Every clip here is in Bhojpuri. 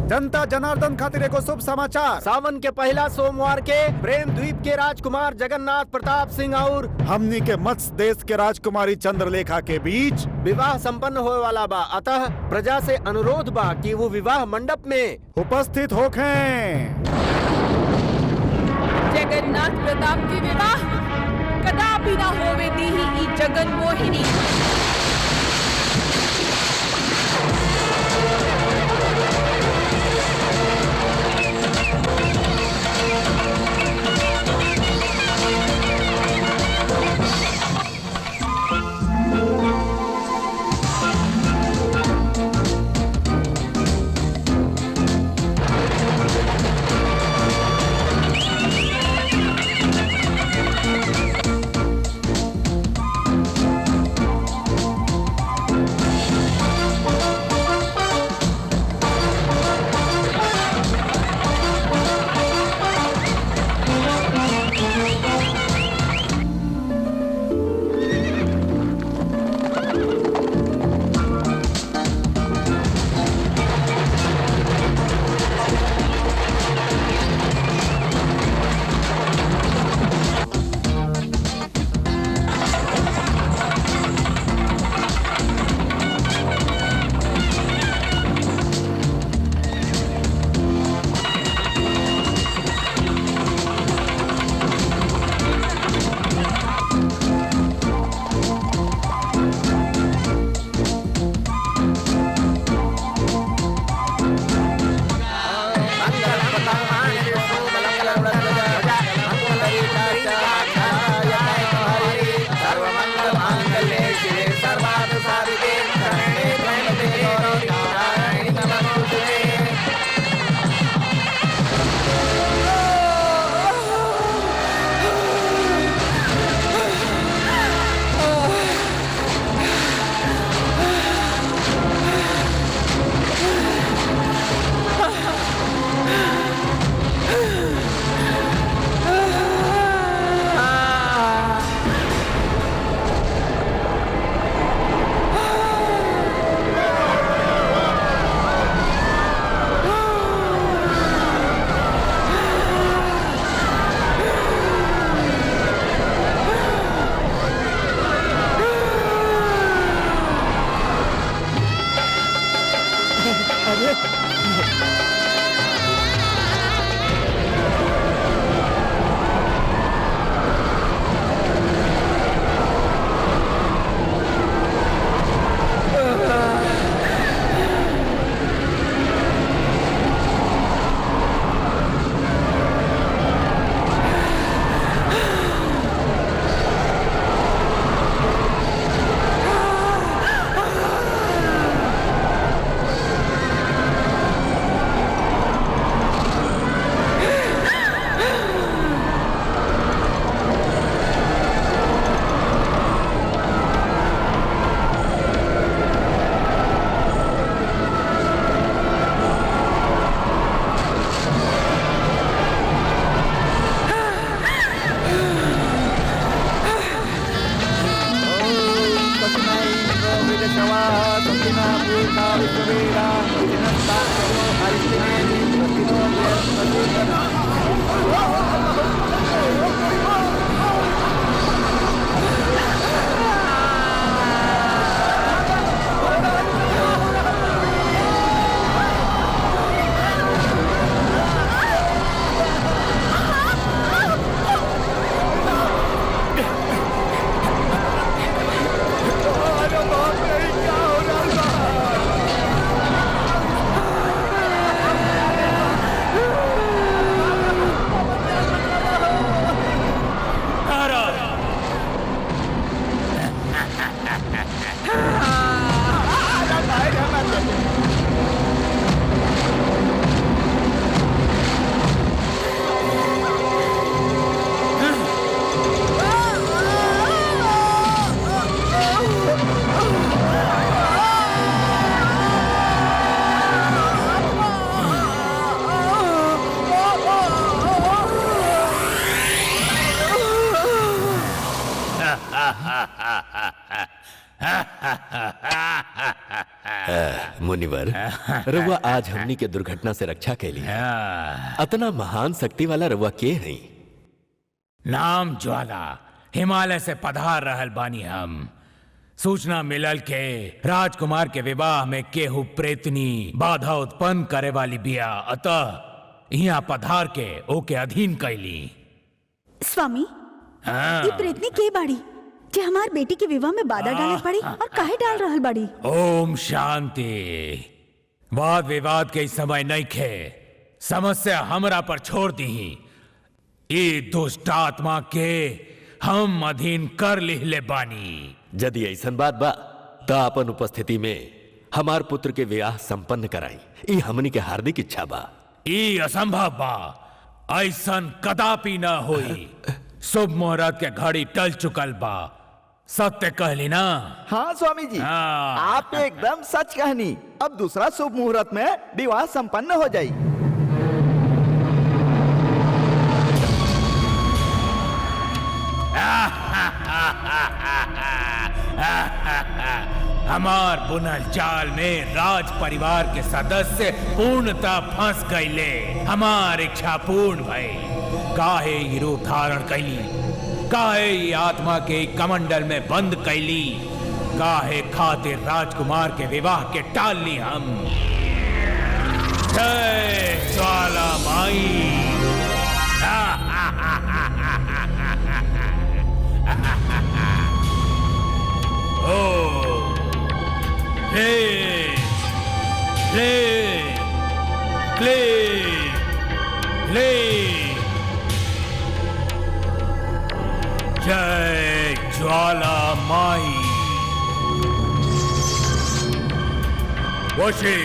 जनता जनार्दन खातिर एगो शुभ समाचार। सावन के पहला सोमवार के प्रेम द्वीप के राजकुमार जगन्नाथ प्रताप सिंह और हमनी के मत्स्य देश के राजकुमारी चंद्रलेखा के बीच विवाह संपन्न होने वाला बा। अतः प्रजा से अनुरोध बा कि वो विवाह मंडप में उपस्थित होखें। जगन्नाथ प्रताप की विवाह कदापि न होवे दीही ई जगन मोहिनी। मुनिवर, रउआ आज हमनी के दुर्घटना से रक्षा के लिए अतना महान शक्ति वाला रउआ के हैं? नाम ज्वाला, हिमालय से पधार रहल बानी हम। सूचना मिलल के राजकुमार के विवाह में केहू प्रेतनी बाधा उत्पन्न करे वाली बिया, अतः यहाँ पधार के ओके अधीन कैली। स्वामी, ये प्रेतनी के बाड़ी जे हमार बेटी के विवाह में बाधा डालत बाड़ी और काहे डाल रहल बाड़ी? ओम शांति। वाद विवाद के समय नहीं खे, समस्या हमरा पर छोड़ दी। ये दुष्ट आत्मा के हम अधीन कर लिहले बानी। यदि ऐसन बात बा त अपन उपस्थिति में हमार पुत्र के विवाह संपन्न कराई, ई हमनी के हार्दिक इच्छा बा। ई असंभव बा, ऐसन कदापि न होई। शुभ मुहूर्त के घड़ी टल चुकल बा, सत्य कहली ना? हाँ स्वामी जी, आप एकदम सच कहनी। अब दूसरा शुभ मुहूर्त में विवाह संपन्न हो जाई। हमार बुनल जाल में राज परिवार के सदस्य पूर्णतः फंस गईले। हमार इच्छा पूर्ण भई। काहे ये रूप धारण कैली, काहे ये आत्मा के कमंडल में बंद कैली, काहे खातिर राजकुमार के विवाह के टाल ली हम। जय ज्वाला माई। जय ज्वाला माई। वशी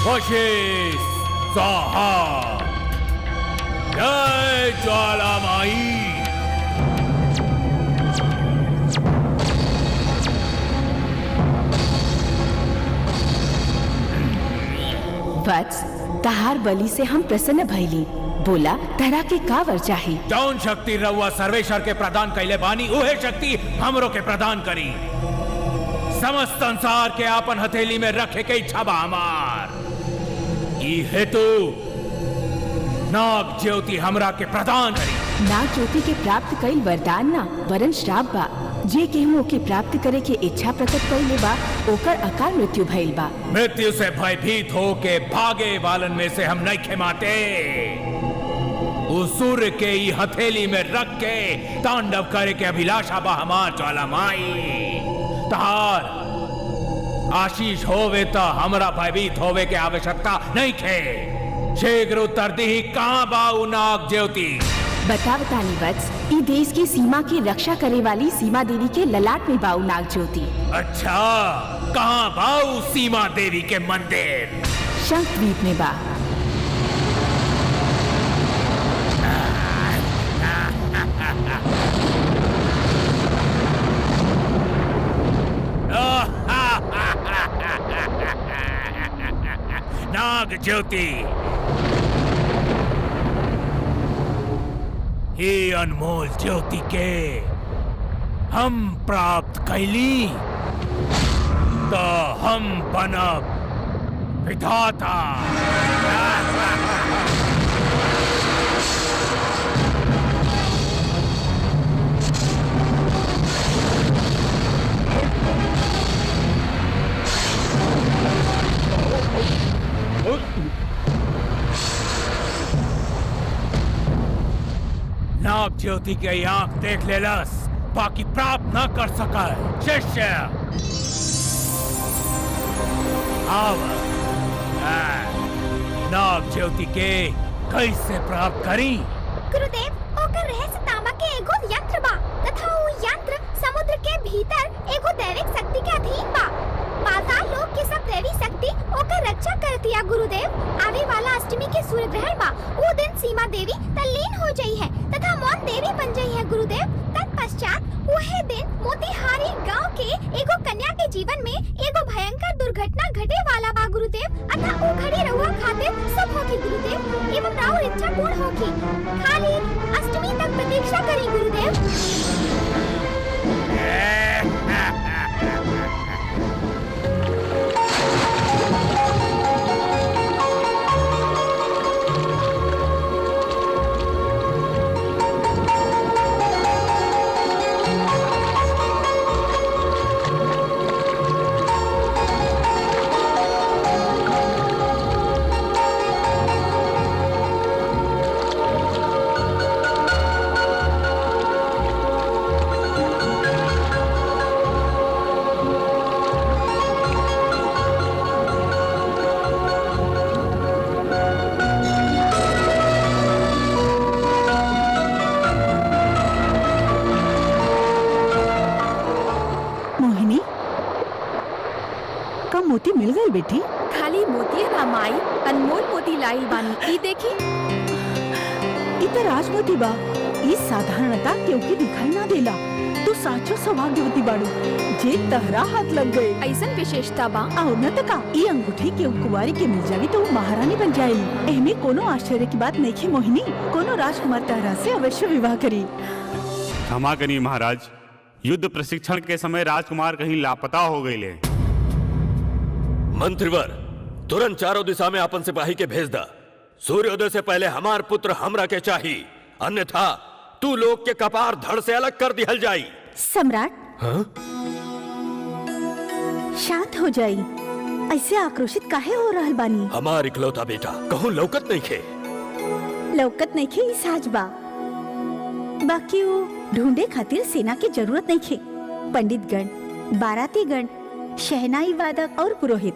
वशी स्वाहा। जय ज्वाला माई। वत्स, तहार बलि से हम प्रसन्न भइली। बोला, तहरा के का वर चाही? जौन शक्ति रउआ सर्वेश्वर के प्रदान कैले बानी, उहे शक्ति हमरो के प्रदान करी। समस्त संसार के आपन हथेली में रखे के इच्छा बा हमार। ई हेतु नाग ज्योति हमरा के प्रदान करी। नाग ज्योति के प्राप्त कईल वरदान ना, वरन श्राप बा। जे केहू ओके प्राप्त करे के इच्छा प्रकट कईले बा, ओकर अकाल मृत्यु भइल बा। मृत्यु से भयभीत हो के भागे वालन में से हम नहीं खेमाते। उस सूर्य के ई हथेली में रख के तांडव करे के अभिलाषा बा हमार ज्वाला माई। तहार आशीष होवे तो हमरा भयभीत होवे के आवश्यकता नहीं खे। शीघ्र उत्तर दी, कहाँ बा उ नाग ज्योति? बतावतानी वत्स, ई देश की सीमा की रक्षा करे वाली सीमा देवी के ललाट में बाऊ नाग ज्योति। अच्छा, कहाँ बाऊ सीमा देवी के मंदिर? शंखद्वीप में बा। नाग ज्योति, ये अनमोल ज्योति के हम प्राप्त कैली तो हम बनब विधाता। नाग ज्योति के आंख देख लेलस, बाकी प्राप्त न कर सका। शिष्य आव, नाग ज्योति के कैसे प्राप्त करी? गुरुदेव, ओकर रहस्य तांबा के एगो यंत्र बा तथा वो यंत्र समुद्र के भीतर एगो दैविक शक्ति के अधीन बा। पाताल लोक की सब दैवी शक्ति ओकर रक्षा करती है गुरुदेव। आवे वाला अष्टमी के सूर्य ग्रहण बा, वो दिन सीमा देवी तल्लीन हो जाई है तथा मौन देवी बन जाई है गुरुदेव। तत्पश्चात वही दिन मोतिहारी गांव के एगो कन्या के जीवन में एगो भयंकर दुर्घटना घटे वाला बा गुरुदेव। अतः वो घड़ी रहुआ खातिर सब होगी गुरुदेव, एवं राउर इच्छा पूर्ण होगी। खाली अष्टमी तक प्रतीक्षा करी गुरुदेव। का मोती मिल गई बेटी? खाली मोती ना माई, अनमोल मोती लाइल बानी। ई देखी। इ त राजमोती बा। ई साधारणता क्योंकि दिखाई ना देला। तू साचो सौभाग्यवती बाड़ू जे तहरा हाथ लग गए। ऐसन विशेषता बा। और न त का ई अंगूठी के कुंवारी के मिल जावी तो महारानी बन जाएगी। एहमे कोनो आश्चर्य की बात नहीं है मोहिनी। कोनो राजकुमार तहरा से अवश्य विवाह करी। क्षमा करिए महाराज, युद्ध प्रशिक्षण के समय राजकुमार कहीं लापता हो गए। मंत्रीवर, तुरंत चारों दिशा में अपन सिपाही के भेज दा। सूर्योदय से पहले हमार पुत्र हमरा के चाहिए, अन्यथा तू लोग के कपार धड़ से अलग कर दिहल जाई। सम्राट, हाँ? शांत हो जाई। ऐसे आक्रोशित काहे हो रहल बानी? हमार इकलौता बेटा कहूँ लौकत नहीं खे। लौकत नहीं खे ई साज बा। बाकी वो ढूंढे खातिर सेना की जरूरत नहीं खे। पंडित गण, बाराती गण, शहनाई वादक और पुरोहित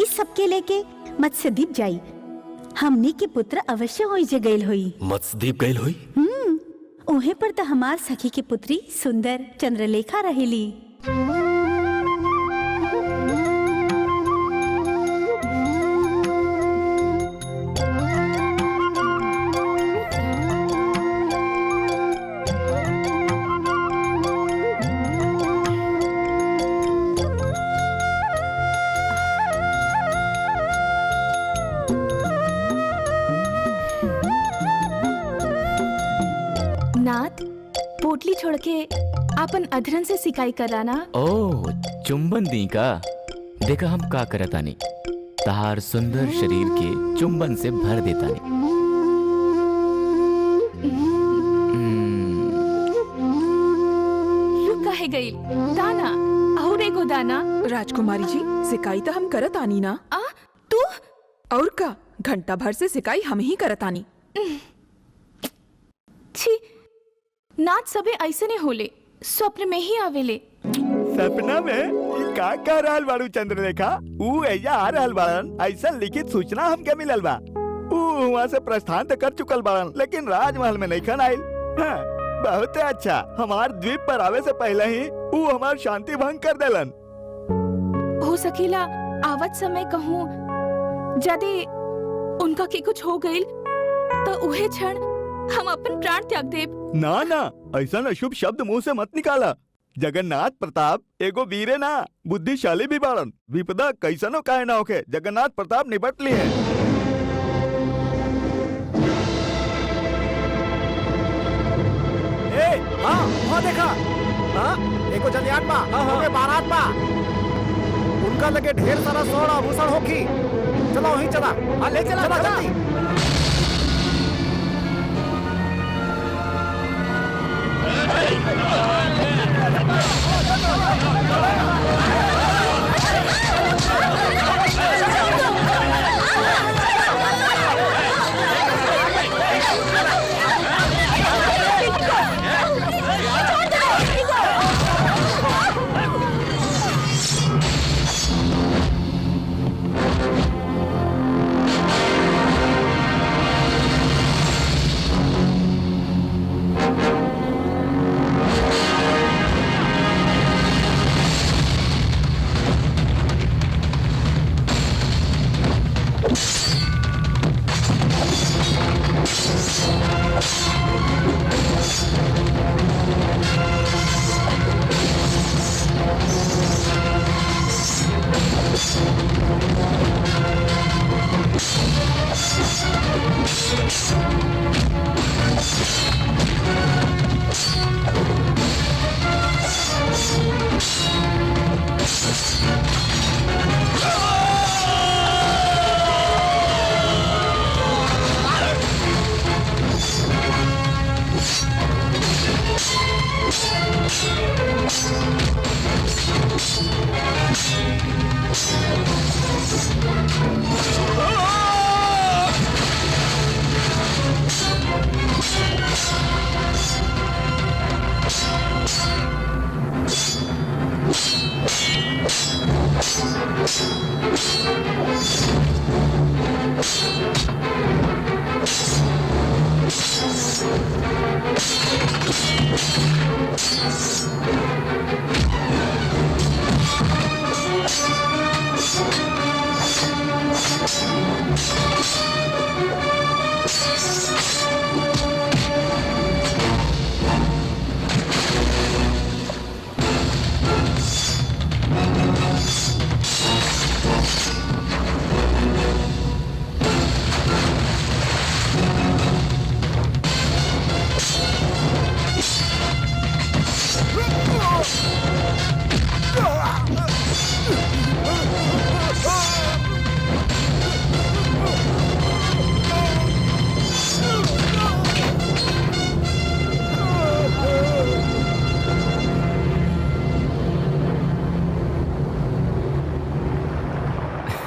इस सब के लेके मत्स्यदीप जाई। हमनी के पुत्र अवश्य होई जे गईल होई। मत्स्यदीप गईल होई? ओहे पर तो हमार सखी की पुत्री सुंदर चंद्रलेखा रहेली। नाथ, पोटली छोड़ के आपन अधरन से सिकाई कराना। ओ चुंबन दी का? देखा हम का करतानी, तहार सुंदर शरीर के चुंबन से भर देतानी। रुक काहे गई? दाना और एगो दाना। राजकुमारी जी, सिकाई तो हम करत आनी ना। तू और का घंटा भर से सिकाई हम ही करत आनी। छी, नाच सबे ऐसे ने होले, स्वप्न में ही आवेले। सपना में ई का कह रहल बाड़ू चंद्रलेखा? ऊ एजा आ रहल बाड़न, ऐसा लिखित सूचना हमके मिलल बा। ऊ वहाँ से प्रस्थान तो कर चुकल बाड़न, लेकिन राजमहल में नहीं खन आइल। हाँ, बहुत अच्छा। हमार द्वीप पर आवे से पहले ही ऊ हमार शांति भंग कर देलन। हो सकेला आवत समय कहूँ यदि उनका के कुछ हो गइल तो उहे क्षण हम अपन प्राण त्याग देब। ना ना, ऐसा अशुभ शब्द मुंह से मत निकाला। जगन्नाथ प्रताप एगो वीरे ना, बुद्धिशाली भी बाड़न। विपदा कैसनो काहे ना होके, जगन्नाथ प्रताप निपट ली है। हाँ, वहाँ देखा। हाँ, एको जलियान बा, ओमे बारात बा। उनका लगे ढेर सारा सोना भूषण होखी। चलो वहीं चला। हाँ, ले चला जल्दी।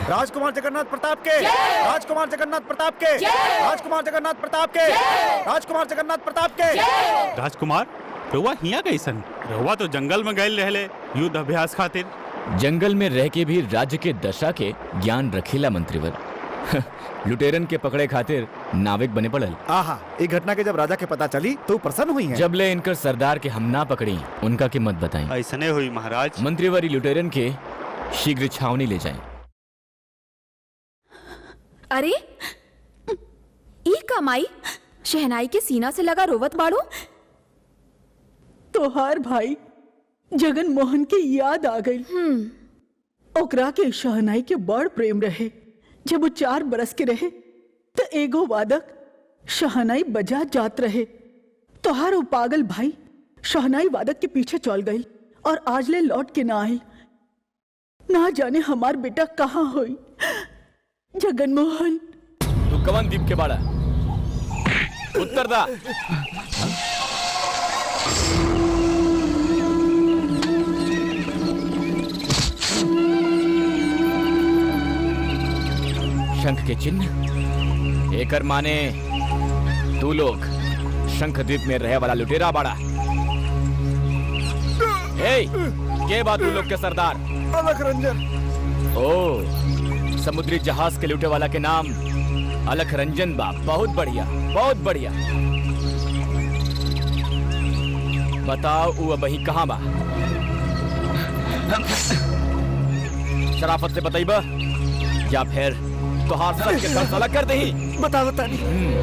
राजकुमार जगन्नाथ प्रताप के, राजकुमार जगन्नाथ प्रताप के, राजकुमार जगन्नाथ प्रताप के, राजकुमार जगन्नाथ प्रताप के। राजकुमार रहुआ हिया कैसन? रहुआ तो जंगल में गए रहले युद्ध अभ्यास खातिर। जंगल में रह के भी राज्य के दशा के ज्ञान रखीला मंत्रीवर। लुटेरन के पकड़े खातिर नाविक बने पड़ल। आहा, ये घटना के जब राजा के पता चली तो प्रसन्न हुई है। जब ले इनकर सरदार के हम ना पकड़ी उनका की मत बताई। ऐसने हुई महाराज। मंत्रीवरी लुटेरन के शीघ्र छावनी ले जाएं। अरे ई कमाई शहनाई के सीना से लगा रोवत बाड़ो। तोहार भाई जगन मोहन के याद आ गई। ओकरा के शहनाई के बड़ प्रेम रहे। जब वो 4 बरस के रहे तो एगो वादक शहनाई बजा जात रहे। तोहार वो पागल भाई शहनाई वादक के पीछे चल गई और आज ले लौट के ना आई। ना जाने हमार बेटा कहाँ हुई। जगन मोहन तू कवन दीप के बाड़ा उत्तर दा। शंख के चिन्ह एकर माने तू लोग शंखद्वीप में रहे वाला लुटेरा बाड़ा। के बात तू लोग के सरदार? अलख रंजन। ओ, समुद्री जहाज के लूटे वाला के नाम अलख रंजन बा। बहुत बढ़िया, बहुत बढ़िया। बताओ वो अबही कहाँ बा? शराफत से बताइबा या फिर तोहार सर के सर अलग कर दही? बता नहीं।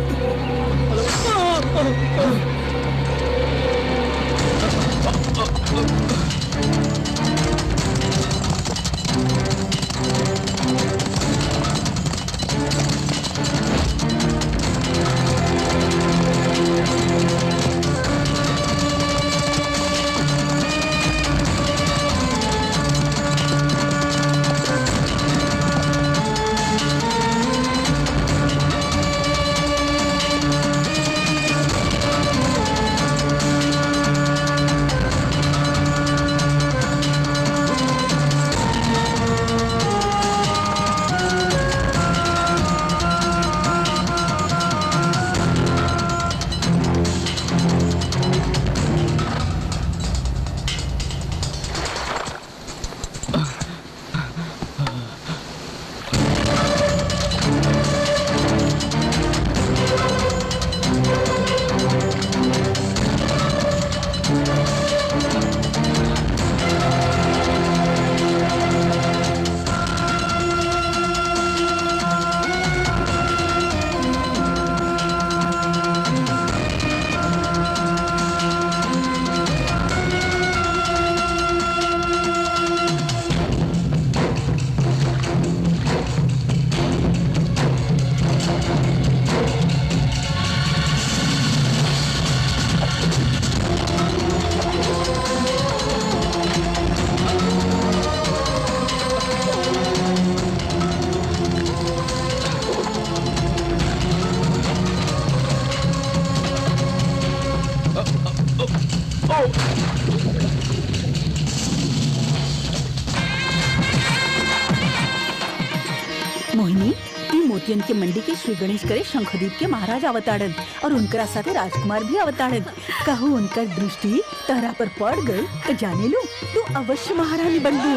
मोहिनी ई मोतियन के मंडी के श्री गणेश करे शंखद्वीप के महाराज अवताड़न और उनकरा साथे राजकुमार भी अवताड़न। कहू उनकर दृष्टि तहरा पर पड़ गई तो जाने लो तू अवश्य महारानी बन गई।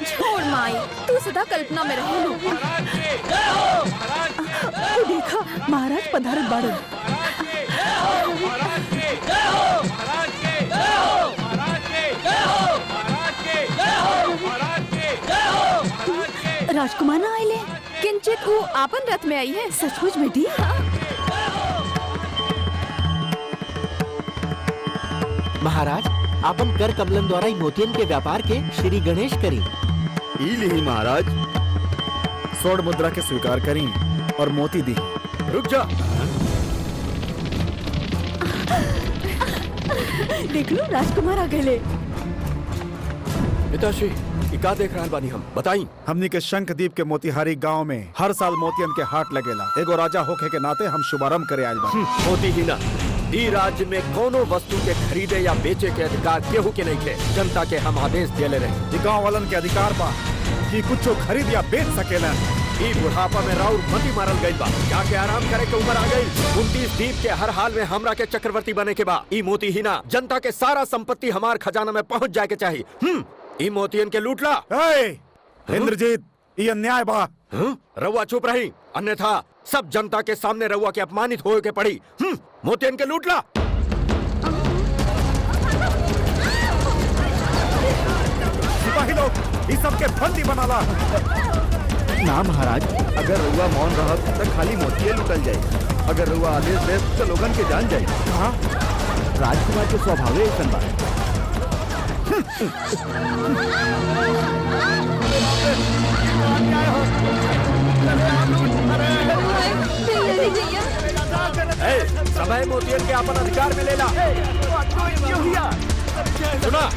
छोड़ माई, तू सदा कल्पना में रहे लो। तू देखा महाराज पधारत बाड़न। राजकुमार ना आइले? किंचित वो आपन रथ में आई है। सचमुच बेटी? महाराज आपन कर कमलन द्वारा मोतियन के व्यापार के श्री गणेश करी। ई लिही महाराज, स्वर्ण मुद्रा के स्वीकार करी और मोती दी। रुक जा। देख लो राजकुमार आ गए। पिताश्री का देख रहा बानी हम बताई? हमनी के शंखद्वीप के मोतिहारी गांव में हर साल मोतियन के हाट लगेला। एगो राजा होखे के नाते हम शुभारंभ करे आइल बानी। मोती ही ना, ई राज्य में कोनो वस्तु के खरीदे या बेचे के अधिकार केहू के नहीं थे। जनता के हम आदेश देले रहे। गांव वालन के अधिकार बा कि कुछ खरीद या बेच सकेलन। ई बुढ़ापा में राउर मती मारल गई बा, जाके आराम करे के उम्र आ गई। 29 द्वीप के हर हाल में हमरा के चक्रवर्ती बने के बा। ई मोती ही ना, जनता के सारा संपत्ति हमार खजाना में पहुंच जाए के चाहिए। ई मोतियन के लूट ला। इंद्रजीत, ये अन्याय बा। रउआ चुप रही, अन्यथा सब जनता के सामने रउआ के अपमानित होए के पड़ी। मोतियन के लूट ला। सिपाही लोग इस सब के बंदी बनाला। ना महाराज, अगर रउआ मौन रहत तो खाली मोतिये लुटल जाए। अगर रउआ आदेश दे तो लोगन के जान जाए। हाँ, राजकुमार के स्वभावे ऐसन बा। समय मोतियन के अपन अधिकार में लेला। सुना,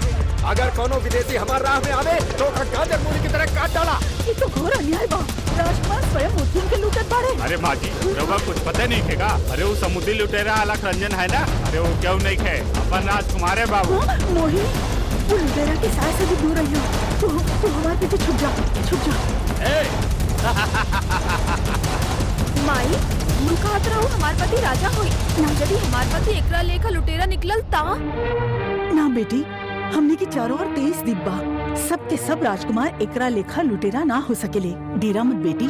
अगर कोनो विदेशी हमार राह में आवे तो गाजर मूली की तरह काट डाला। ये तो घोर अन्याय बा। राजकुमार स्वयं मोतियन के लूटत बाड़े। अरे माँ जी, रउआ कुछ पता नहीं खेगा। अरे वो समुद्री लुटेरा अलख रंजन है ना, अरे वो क्यों नहीं खे, अपन राजकुमार है बाबू। मोहिनी, वो लुटेरा के साय से भी दूर रही हो। तू हमारे पीछे छुप जा, छुप जा। माई, तू कहत रहू हमार पति राजा होई ना, यदि हमार पति एकरा लेखा लुटेरा निकलल ता? ना बेटी, हमने की चारों ओर 23 द्वीप बा। सब के सब राजकुमार एकरा लेखा लुटेरा ना हो सकेले। डेरा मत बेटी।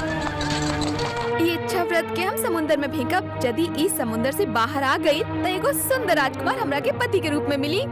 ये इच्छा व्रत के हम समुंदर में फेंकब। यदि इस समुंदर से बाहर आ गई तो एगो सुंदर राजकुमार हमरा के पति के रूप में मिली।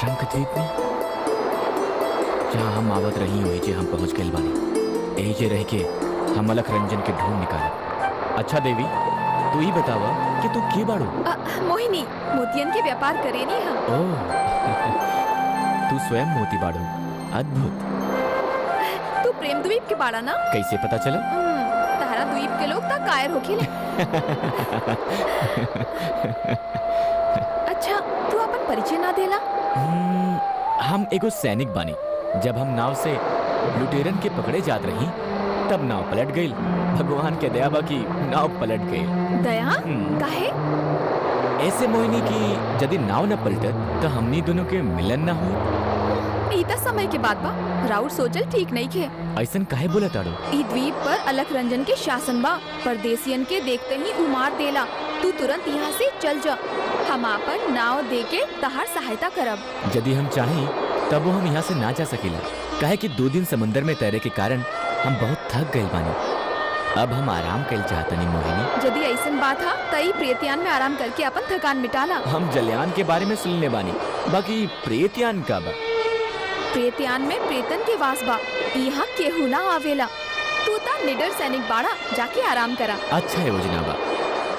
शंखद्वीप में जहाँ हम आवत रही हुई जे हम पहुँच गए बानी। एजे रह के हम अलख रंजन के ढूंढ निकाला। अच्छा देवी, तू ही बतावा कि तू की बाड़ू? मोहिनी, मोतियन के व्यापार करे नहीं हम। ओह, तू स्वयं मोती बाड़ू। अद्भुत। तू प्रेम द्वीप के बाड़ा ना? कैसे पता चला? तारा द्वीप के लोग ता कायर होखेले। अच्छा, तू अपन परिचय ना देला? हम एगो सैनिक बानी। जब हम नाव से लुटेरन के पकड़े जात रही तब नाव पलट गई। भगवान के दया बा की नाव पलट गई। दया? काहे? ऐसे मोहिनी की यदि नाव न पलटत तो हमनी दोनों के मिलन न हो। इतना समय के बाद बा, राउर सोचल ठीक नहीं खे। ऐसन काहे बोला ताड़ो? ई द्वीप पर अलख रंजन के शासन बा। परदेसियन के देखते ही उमार देला। तू तुरंत यहाँ से चल जा। हम आपन नाव दे के तहार सहायता करब। यदि हम चाहें तब वो हम यहाँ से ना जा सकेला। काहे कि 2 दिन समुंदर में तैरे के कारण हम बहुत थक गए बानी। अब हम आराम कर चाहतनी मोहिनी। यदि ऐसन बात हा तई प्रेतयान में आराम करके अपन थकान मिटाला। हम जलयान के बारे में सुनने बानी, बाकी प्रेतयान का बा? प्रेतयान में प्रेतन के वास बा। यहाँ केहू ना आवेला। तू ता निडर सैनिक बाड़ा, जाके आराम करा। अच्छा योजना बा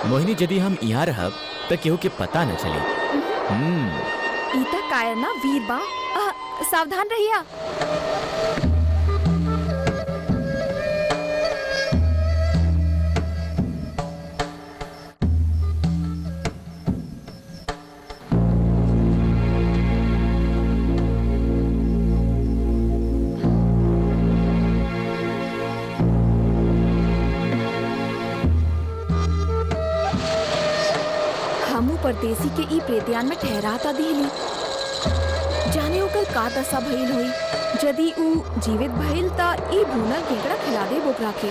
मोहिनी, यदि हम यहाँ रहब तो केहू के पता न चले। इता कायर ना वीर बा। सावधान रहिया। परदेसी के ई प्रेतियान में ठहराता दिली। जाने ओकर का दशा भइल होई। यदि ऊ जीवित भइल ता ई भूनल केकड़ा खिला दे बोकरा के।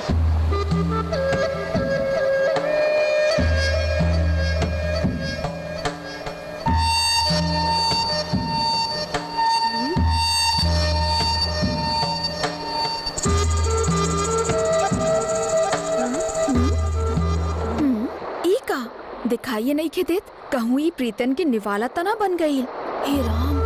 ई का दिखाइए नहीं खे देत, कहूँ ई प्रीतन के निवाला तना बन गई। हे राम।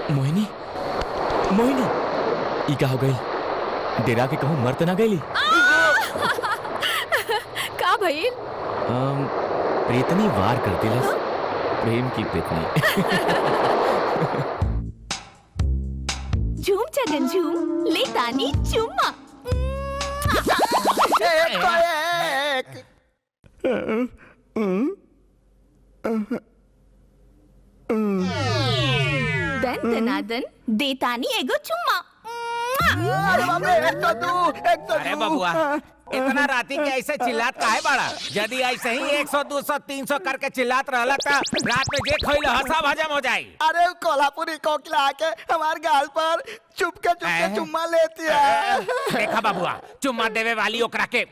मोहिनी, मोहिनी, ई का हो गई? डेरा के कहूँ मर त ना गईली? का भइल? प्रीतनी वार कर दिलस, प्रेम की प्रीतनी। झूम जगन झूम, ले तानी चुम्मा। दन दनादन, दे तानी एगो चुम्मा। अरे बबुआ, इतना राती के ऐसे चिल्लात काहे बाड़ा? यदि ऐसे ही 100, 200, 300 करके चिल्लात रहला ता रात में जे खइल हसाब हजम हो जाई। अरे कोल्हापुरी कोकिला आके हमारे गाल पर चुपके चुम्मा लेती है। देखा बबुआ, चुम्मा देवे वाली ओकरा के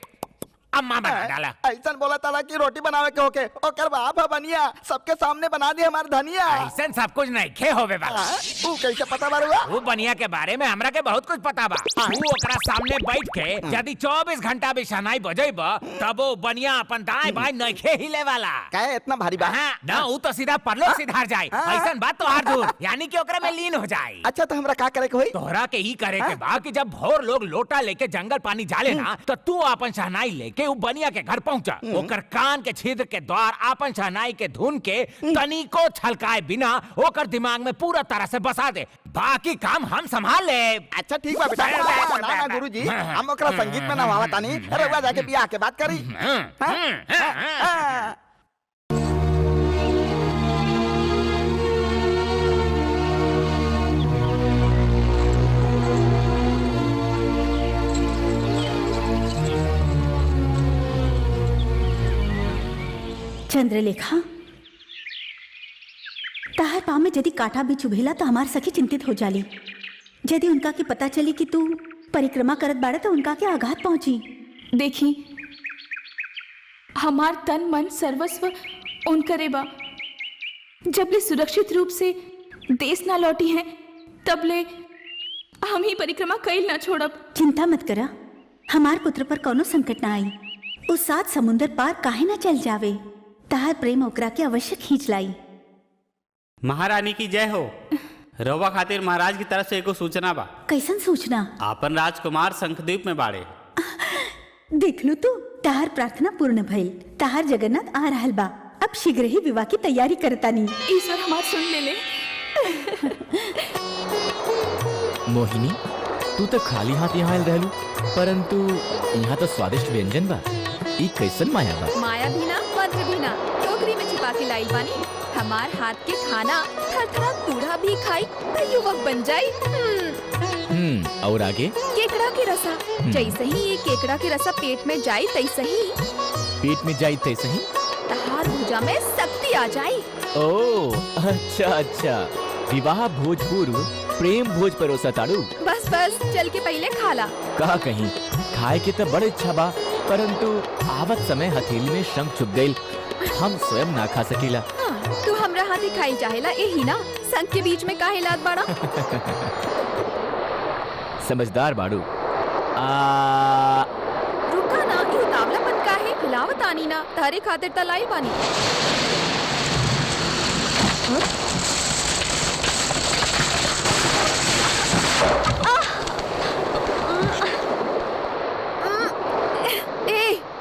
अम्मा बना डाला। ऐसा बोला ताला कि रोटी बनावे के होके ओकर बाप है बनिया, सबके सामने बना दी हमार धनिया। ऐसा सब कुछ नहीं खे होवे वाला। तू कैसे पता बारुआ? वो बनिया के बारे में हमरा के बहुत कुछ पता बा। तू ओकरा सामने बैठ के यदि 24 घंटा भी शहनाई बजेब तब वो बनिया अपन दाएं बाएं नइखे हिले वाला। काहे इतना भारी बा? हाँ, ना वो तो सीधा परलोक सिधार जाए। ऐसा बात तो हार दूर, यानी कि ओकरा में लीन हो जाए। अच्छा तो हमरा का करे के होई? तोहरा के ही करे के बा कि जब भोर लोग लोटा लेके जंगल पानी जाले ना, तो तू अपन शहनाई लेके वो बनिया के घर पहुंचा। ओकर कान के छिद्र के द्वार अपन शहनाई के धुन के तनिको छलकाए बिना ओकर दिमाग में पूरा तरह से बसा दे। बाकी काम हम संभाल ले। अच्छा ठीक बा बेटा। ना गुरुजी, हम ओकरा संगीत में नवावा तानी। रउआ जाके बियाह के बात करी। चंद्रलेखा, ताहर पाँव में यदि कांटा भी चुभेला तो हमार सखी चिंतित हो जाली। यदि उनका के पता चली कि तू परिक्रमा करत बाड़े तो उनका के आघात पहुंची। देखी, हमार तन मन सर्वस्व उनकरे बा। जब ले सुरक्षित रूप से देश ना लौटी हैं, तब ले हम ही परिक्रमा कईल ना छोड़ब। चिंता मत करा, हमार पुत्र पर कोनो संकट ना आई। उस 7 समुंदर पार काहे ना चल जावे। ताहर प्रेम ओकरा के अवश्य खींच लाई। महारानी की जय हो। रवा खातिर महाराज की तरफ से एको सूचना बा। कैसन सूचना? आपन राजकुमार शंखद्वीप में बाड़े। देख लो तू, ताहर प्रार्थना पूर्ण भइल। ताहर जगन्नाथ आ रहल बा। अब शीघ्र ही विवाह की तैयारी करतानी। ईश्वर हमार सुन ले ले। मोहिनी, तू तो खाली हाथ यहाँ आयल रहलू, परंतु यहाँ तो स्वादिष्ट व्यंजन बा। ई कैसन माया बा? माया भी ना, मंत्र भी ना, टोकरी में छिपा के लाई बानी। हमार हाथ के खाना थरथरा दूल्हा भी खाई तो युवक बन जाई। और आगे? केकड़ा के रसा, जैसे ही ये केकड़ा के रसा पेट में जाई तैसे ही पेट में जाई तैसे ही तहार भुजा में शक्ति आ जाई। ओह अच्छा अच्छा, विवाह भोज पूर्व प्रेम भोज परोसा ताड़ू। बस बस, चल के पहले खाला। कहा कहीं खाए के तो बड़े इच्छा बा, परंतु आवत समय हथेली में शंख छुप गईल, हम स्वयं ना खा सकीला। हाँ, तू हमरा हाथी खाई चाहेला यही ना, संग के बीच में काहे लात बाड़ा? समझदार बाड़ू। रुका ना, ये उतावलापन काहे? खिलावत आनी ना, तारे खातिर तलाई पानी।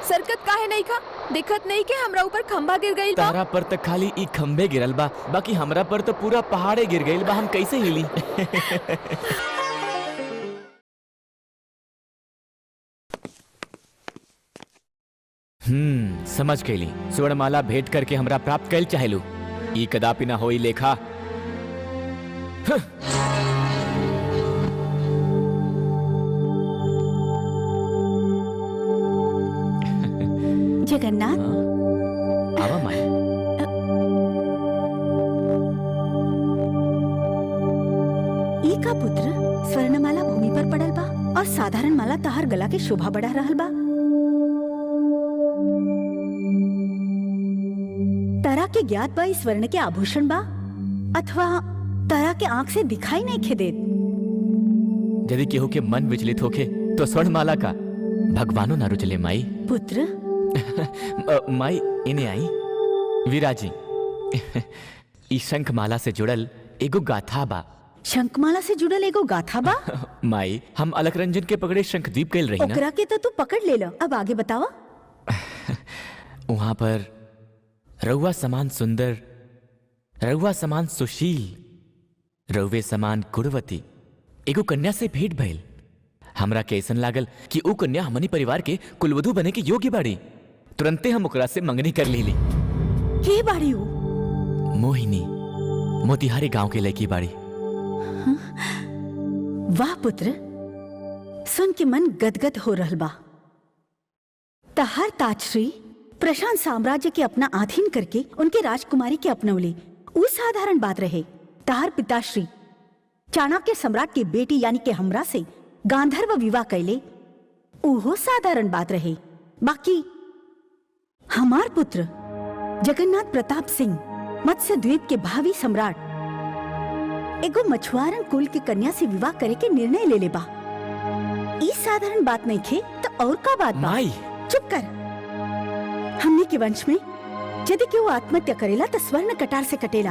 सरकत काहे नहीं खा? दिखत नहीं के हमरा ऊपर खंबा गिर गईल बा। तारा पर तक खाली ई खंबे गिरल बा, बाकी हमरा पर तो पूरा पहाड़े गिर गईल बा। हम कैसे हिली? समझ गईली। स्वर्णमाला भेंट करके हमरा प्राप्त कैल चाहेलू, ई कदापि ना होई लेखा। जगन्नाथ, आवा माई। ई का पुत्र स्वर्णमाला भूमि पर पड़ल बा और साधारण माला तहार गला के शोभा बढ़ा रहल बा। तारा के ज्ञात बा ई स्वर्ण के आभूषण बा अथवा तारा के आंख से दिखाई नहीं खेदेत। यदि केहू के मन विचलित होके तो स्वर्णमाला का भगवानो ना रुचले माई। पुत्र माई इन्हें आई वीराजी। ई शंखमाला से जुड़ल एगो गाथा बा। शंखमाला से जुड़ल एगो गाथा बा? माई, हम अलखरंजन के पकड़े शंखद्वीप कैल रही ना। ओकरा के तो तू पकड़ ले लो, अब आगे बतावा। वहां पर रउआ समान सुंदर, रउआ समान सुशील, रउवे समान गुणवती एगो कन्या से भेंट भइल। हमरा के ऐसन लागल कि ऊ कन्या हमनी परिवार के कुलवधु बने के योग्य बाड़ी। तुरंते हम ओकरा से मंगनी कर लीली। के बाड़ी ऊ? मोहिनी, मोतिहारी गांव के लड़की बाड़ी। वाह पुत्र, सुन के मन गदगद हो रहल बा। तहार ताजश्री प्रशांत साम्राज्य के अपना अधीन करके उनके राजकुमारी के अपनौली, ऊ साधारण बात रहे। तहार पिताश्री चाणक्य सम्राट की बेटी यानी के हमरा से गांधर्व विवाह कैले, उहो साधारण बात रहे। बाकी हमार पुत्र जगन्नाथ प्रताप सिंह मत्स्य द्वीप के भावी सम्राट एगो मछुआरन कुल के कन्या से विवाह करे के निर्णय ले बा। ई साधारण बात नहीं थे तो और का बात बा? माई, चुप कर। हमने के वंश में यदि केहू आत्महत्या करेला तो स्वर्ण कटार से कटेला।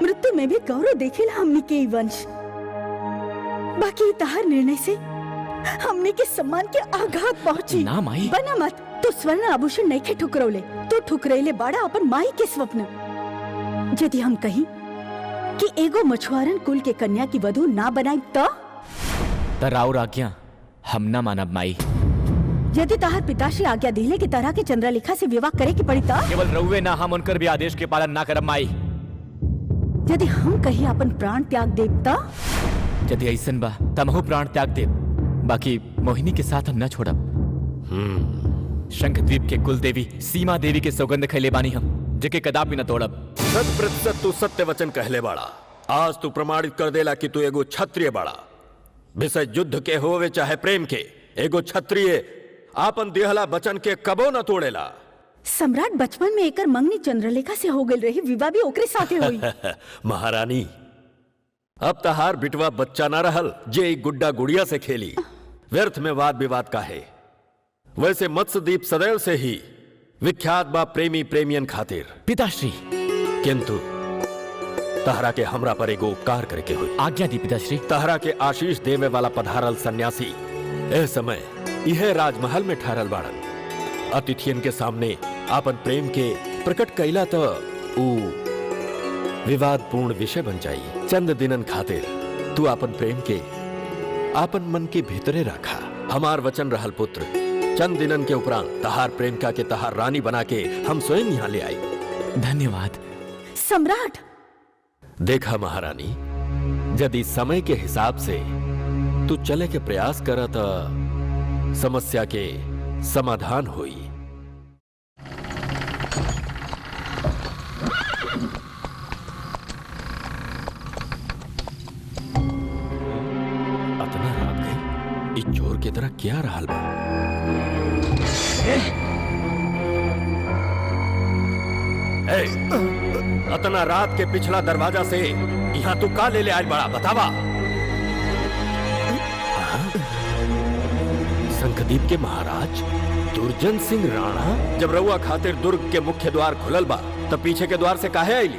मृत्यु में भी गौरव देखेला हमने के ई वंश। बाकी तहार निर्णय से हमने के सम्मान के आघात पहुंची। ना माई, बना मत। तो स्वर्ण आभूषण नहीं खे ठुकरौले, तो ठुकरैले बाड़ा अपन माई के स्वप्न। यदि हम कहीं कि एगो मछुआरन कुल के कन्या की वधु ना बनाई तो राउर आज्ञा हम ना मानब माई। यदि तहार पिताश्री आज्ञा दिले कि तरह के चंद्रलेखा से विवाह करे की पड़ी तो केवल रउवे ना, हम उनकर भी आदेश के पालन ना करब माई। यदि हम कहीं अपन प्राण त्याग देब तो यदि ऐसन बा तमहु प्राण त्याग देब, बाकी मोहिनी के साथ हम न छोड़ब। शंखद्वीप के कुल देवी सीमा देवी के सौगंध खैले बानी हम, जेके कदापि न तोड़ब। 100% तू सत्य वचन कहले बाड़ा। आज तू प्रमाणित कर देला कि तू एगो क्षत्रिय बाड़ा। विषय युद्ध के होवे चाहे प्रेम के, एगो क्षत्रिय आपन देहला वचन के कबो न तोड़ेला। सम्राट बचपन में एकर मंगनी चंद्रलेखा से हो गई रही, विवाह भी ओकरे साथे हुई। महारानी, अब तहार बिटवा बच्चा ना रहल जे एक गुड्डा गुड़िया से खेली। व्यर्थ में वाद विवाद का है। वैसे मत्स्यद्वीप सदैव से ही विख्यात बा प्रेमी प्रेमियन खातिर। पिताश्री, किंतु तहरा के हमरा पर एगो उपकार करके हुई। आज्ञा दी पिताश्री। तहरा के आशीष देवे वाला पधारल सन्यासी ए समय यह राजमहल में ठहरल बाड़न। अतिथियन के सामने आपन प्रेम के प्रकट कैला तो विवादपूर्ण विषय बन जाई। चंद दिनन खातिर तू आपन प्रेम के आपन मन के भीतरे रखा। हमार वचन रहल पुत्र, चंद दिनन के उपरांत तहार प्रेमिका के तहार रानी बना के हम स्वयं यहाँ ले आई। धन्यवाद सम्राट। देखा महारानी, यदि समय के हिसाब से तू चले के प्रयास करा तो समस्या के समाधान हुई। अतना रात गई, इस चोर की तरह क्या रहल बा? अतना रात के पिछला दरवाजा से यहाँ तू का ले आयल बड़ा, बतावा। शंखद्वीप के महाराज दुर्जन सिंह राणा जब रउआ खातिर दुर्ग के मुख्य द्वार खुलल बा तब पीछे के द्वार से काहे आईली?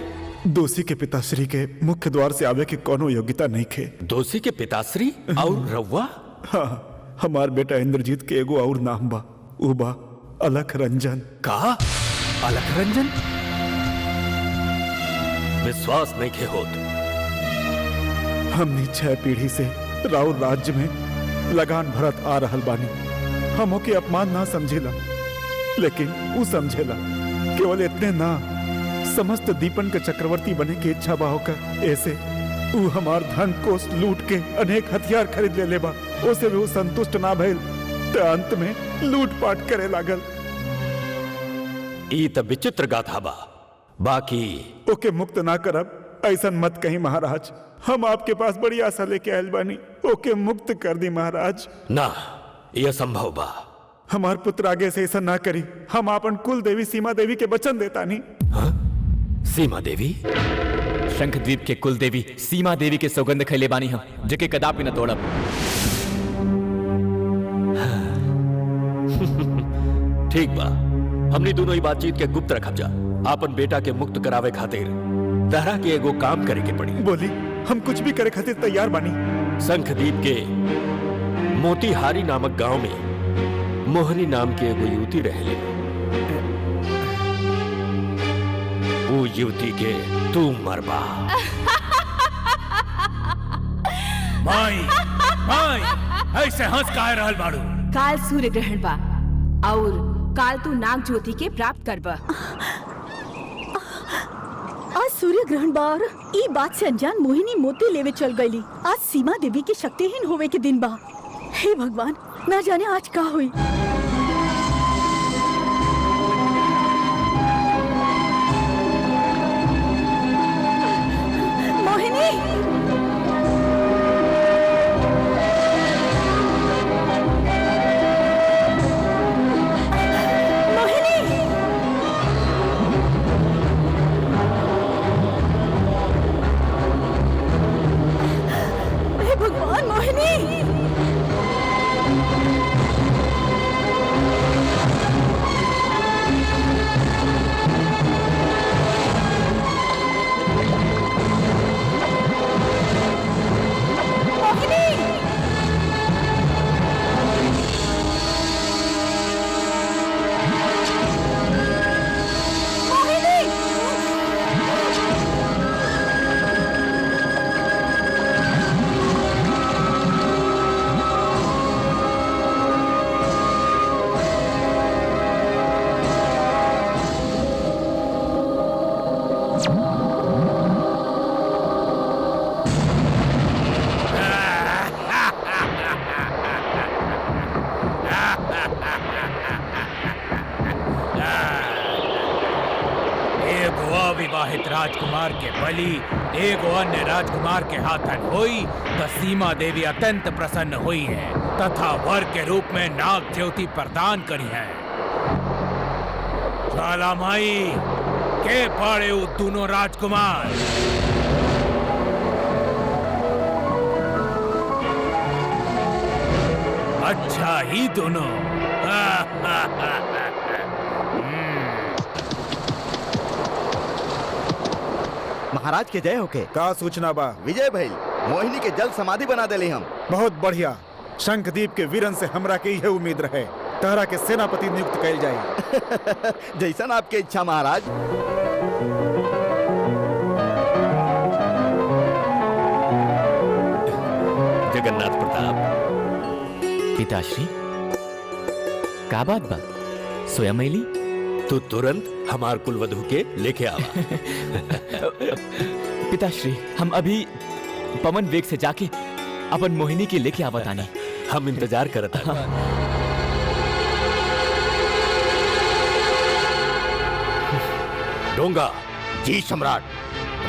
दोषी के पिताश्री के मुख्य द्वार से आवे के कोनो योग्यता नहीं खे। दोषी के पिताश्री और रउआ? हाँ, हमार बेटा इंद्रजीत के एगो और नाम बा, उ बा अलख रंजन। का? अलख रंजन? विश्वास नहीं खे होत। हमने 6 पीढ़ी से राउर राज्य में लगान भरत आ रहल बानी। हम ओके अपमान ना समझेला, लेकिन वो समझेला केवल इतने ना, समस्त दीपन के चक्रवर्ती बने की इच्छा बा होकर ऐसे वो हमार धन को लूट के अनेक हथियार खरीद ले लेबा। उसे भी वो संतुष्ट ना भइल तो अंत में लूटपाट करे लागल। ई त विचित्र गाथा बा। बाकी ओके मुक्त ना करब ऐसा मत कहीं महाराज। हम आपके पास बड़ी आशा लेके आयल बानी, ओके मुक्त कर दी महाराज। ना, यह संभव बा। हमार पुत्र आगे से ऐसा ना करी। हम अपन कुल देवी सीमा देवी के वचन देता नहीं। हाँ? सीमा देवी? शंखद्वीप के कुल देवी सीमा देवी के सौगंध खैले बानी हम, जेके कदापि न तोड़ब। ठीक बा, हमने दोनों ही बातचीत के गुप्त रखब जा। आपन बेटा के मुक्त करावे खातिर तहरा के एगो काम करे के पड़ी। बोली, हम कुछ भी करे खातिर तैयार बानी। शंखद्वीप के मोतीहारी नामक गांव में मोहनी नाम के एगो युवती रहले। वो युवती के तू मरबा। माई, माई, ऐसे हंस काहे रहल बाड़ू? काल सूर्य ग्रहण बा और काल तू नाग ज्योति के प्राप्त करबा। आज सूर्य ग्रहण बा और ई बात से अनजान मोहिनी मोती लेवे चल गईली। आज सीमा देवी के शक्तिहीन होवे के दिन बा। हे भगवान, ना जाने आज का हुई। मोहिनी, भगवान, मोहिनी। विवाहित राजकुमार के बलि एगो अन्य राजकुमार के हाथन हुई तो सीमा देवी अत्यंत प्रसन्न हुई है तथा वर के रूप में नाग ज्योति प्रदान करी है। ज्वाला माई के पाड़े दोनों राजकुमार। अच्छा ही दोनों। महाराज के जय होके। का सूचना बा? विजय भइल, मोहिनी के जल समाधि बना देली हम। बहुत बढ़िया। शंखद्वीप के वीरन से हमरा के यह उम्मीद रहे, तहरा के सेनापति नियुक्त कैल जाए। जैसन आपके इच्छा महाराज। जगन्नाथ प्रताप। पिताश्री, का बात बा? स्वयं अली तो तुरंत हमार कुलवधु के लेके आवा। पिताश्री, हम अभी पवन वेग से जाके अपन मोहिनी के लेके आवत आनी। हम इंतजार करत आनी। डोंगा जी सम्राट,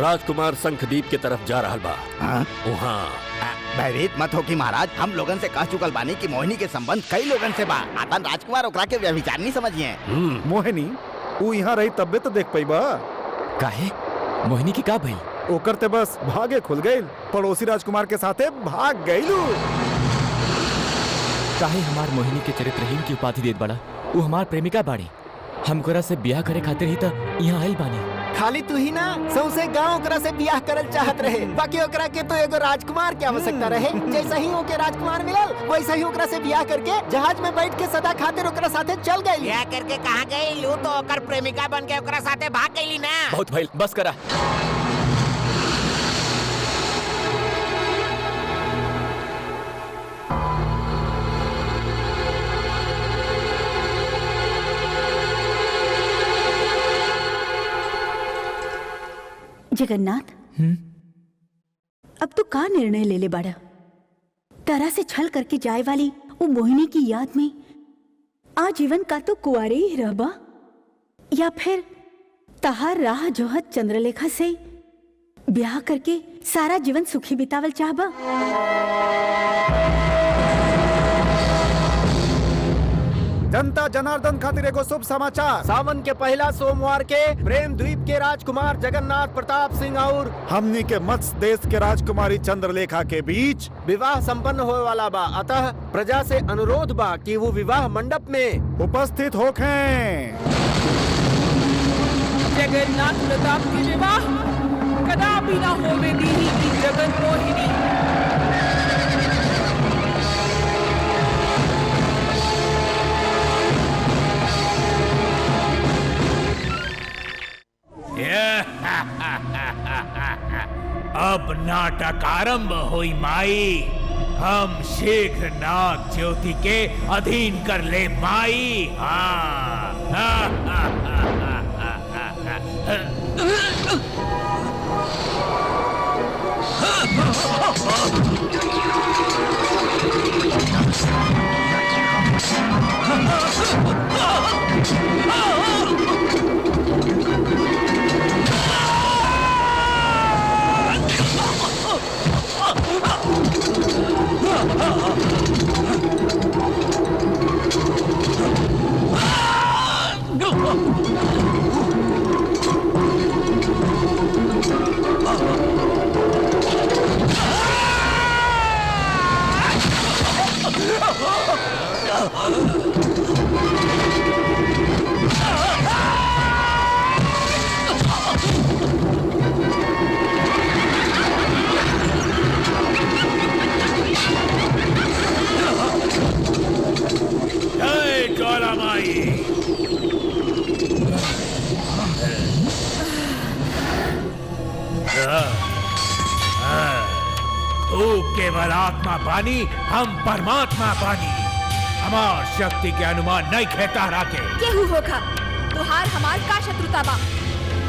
राजकुमार शंखद्वीप के तरफ जा रहा बा। वहाँ भयभीत मत हो कि महाराज, हम लोगन से कह चुकल बानी कि मोहिनी के संबंध कई लोगन से बा। आपन राजकुमार ओकरा के व्यभिचार नहीं समझिए। मोहिनी वो यहाँ रही तब्बे तो देख पाइबा। काहे? मोहिनी की का भई? ओकर ते बस भागे खुल गई, पड़ोसी राजकुमार के साथे भाग गईलू। काहे हमार मोहिनी के चरित्रहीन की उपाधि देत बड़ा? वो हमार प्रेमिका बाड़ी। हम ओकरा से ब्याह करे खातिर ही तो यहाँ आइल बानी। खाली तू ही ना, सौसे गांव ओकरा से ब्याह करल चाहत रहे। बाकी ओकरा के तो एगो राजकुमार की आवश्यकता रहे। जैसा ही ओके राजकुमार मिलल, वैसा ही ओकरा से ब्याह करके जहाज में बैठ के सदा खातिर ओकरा साथे चल गई। ब्याह करके कहाँ गई? लू तो ओकर प्रेमिका बन के ओकरा साथे भाग गईली ना। बहुत भइल, बस करा। जगन्नाथ, अब तू का निर्णय ले ले बाड़ा? तरह से छल करके जाए वाली वो मोहिनी की याद में आजीवन का तो कुंवारे ही रहबा, या फिर तहार राह जोहत चंद्रलेखा से ब्याह करके सारा जीवन सुखी बितावल चाहबा? जनता जनार्दन खातिर एगो शुभ समाचार। सावन के पहला सोमवार के प्रेम द्वीप के राजकुमार जगन्नाथ प्रताप सिंह और हमनी के मत्स्य देश के राजकुमारी चंद्रलेखा के बीच विवाह संपन्न होने वाला बा। अतः प्रजा से अनुरोध बा कि वो विवाह मंडप में उपस्थित होखें। जगन्नाथ प्रताप की विवाह कदापि न होवे दीही की जगन मोहिनी। अब नाटक आरंभ हुई माई। हम शीघ्र नाग ज्योति के अधीन कर ले माई। जय ज्वाला माई। तू केवल आत्मा बानी, हम परमात्मा बानी। हमार शक्ति के अनुमान नहीं खेता राके। केहू होखा तुहार हमार का शत्रुता बा?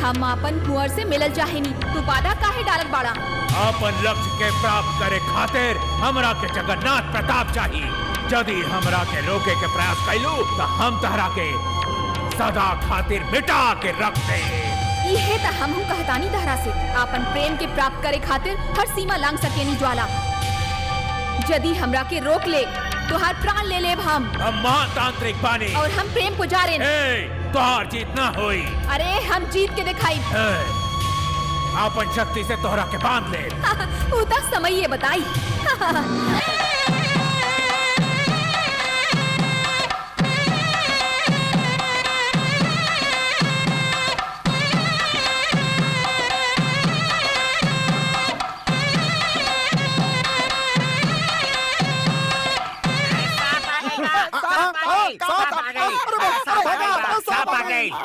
हम अपन कुंवर से मिलल चाहेनी, तू बाधा काहे डालत बाड़ा? अपन लक्ष्य के प्राप्त करे खातिर हमरा के जगन्नाथ प्रताप चाहिए। यदि हमरा के रोके के प्रयास कैलू तो हम तहरा के सदा खातिर मिटा के रख दे। इहे त हमहू कहतानी तहरा से, अपन प्रेम के प्राप्त करे खातिर हर सीमा लांग सकेनी ज्वाला। यदि हमरा के रोक ले तो हर प्राण ले लेब हम। महातांत्रिक बानी और हम प्रेम पुजारी। तोहार जीत ना होई। अरे हम जीत के दिखाई। अपन शक्ति से तोहरा के बांध ले। वो तो समय ये बताई।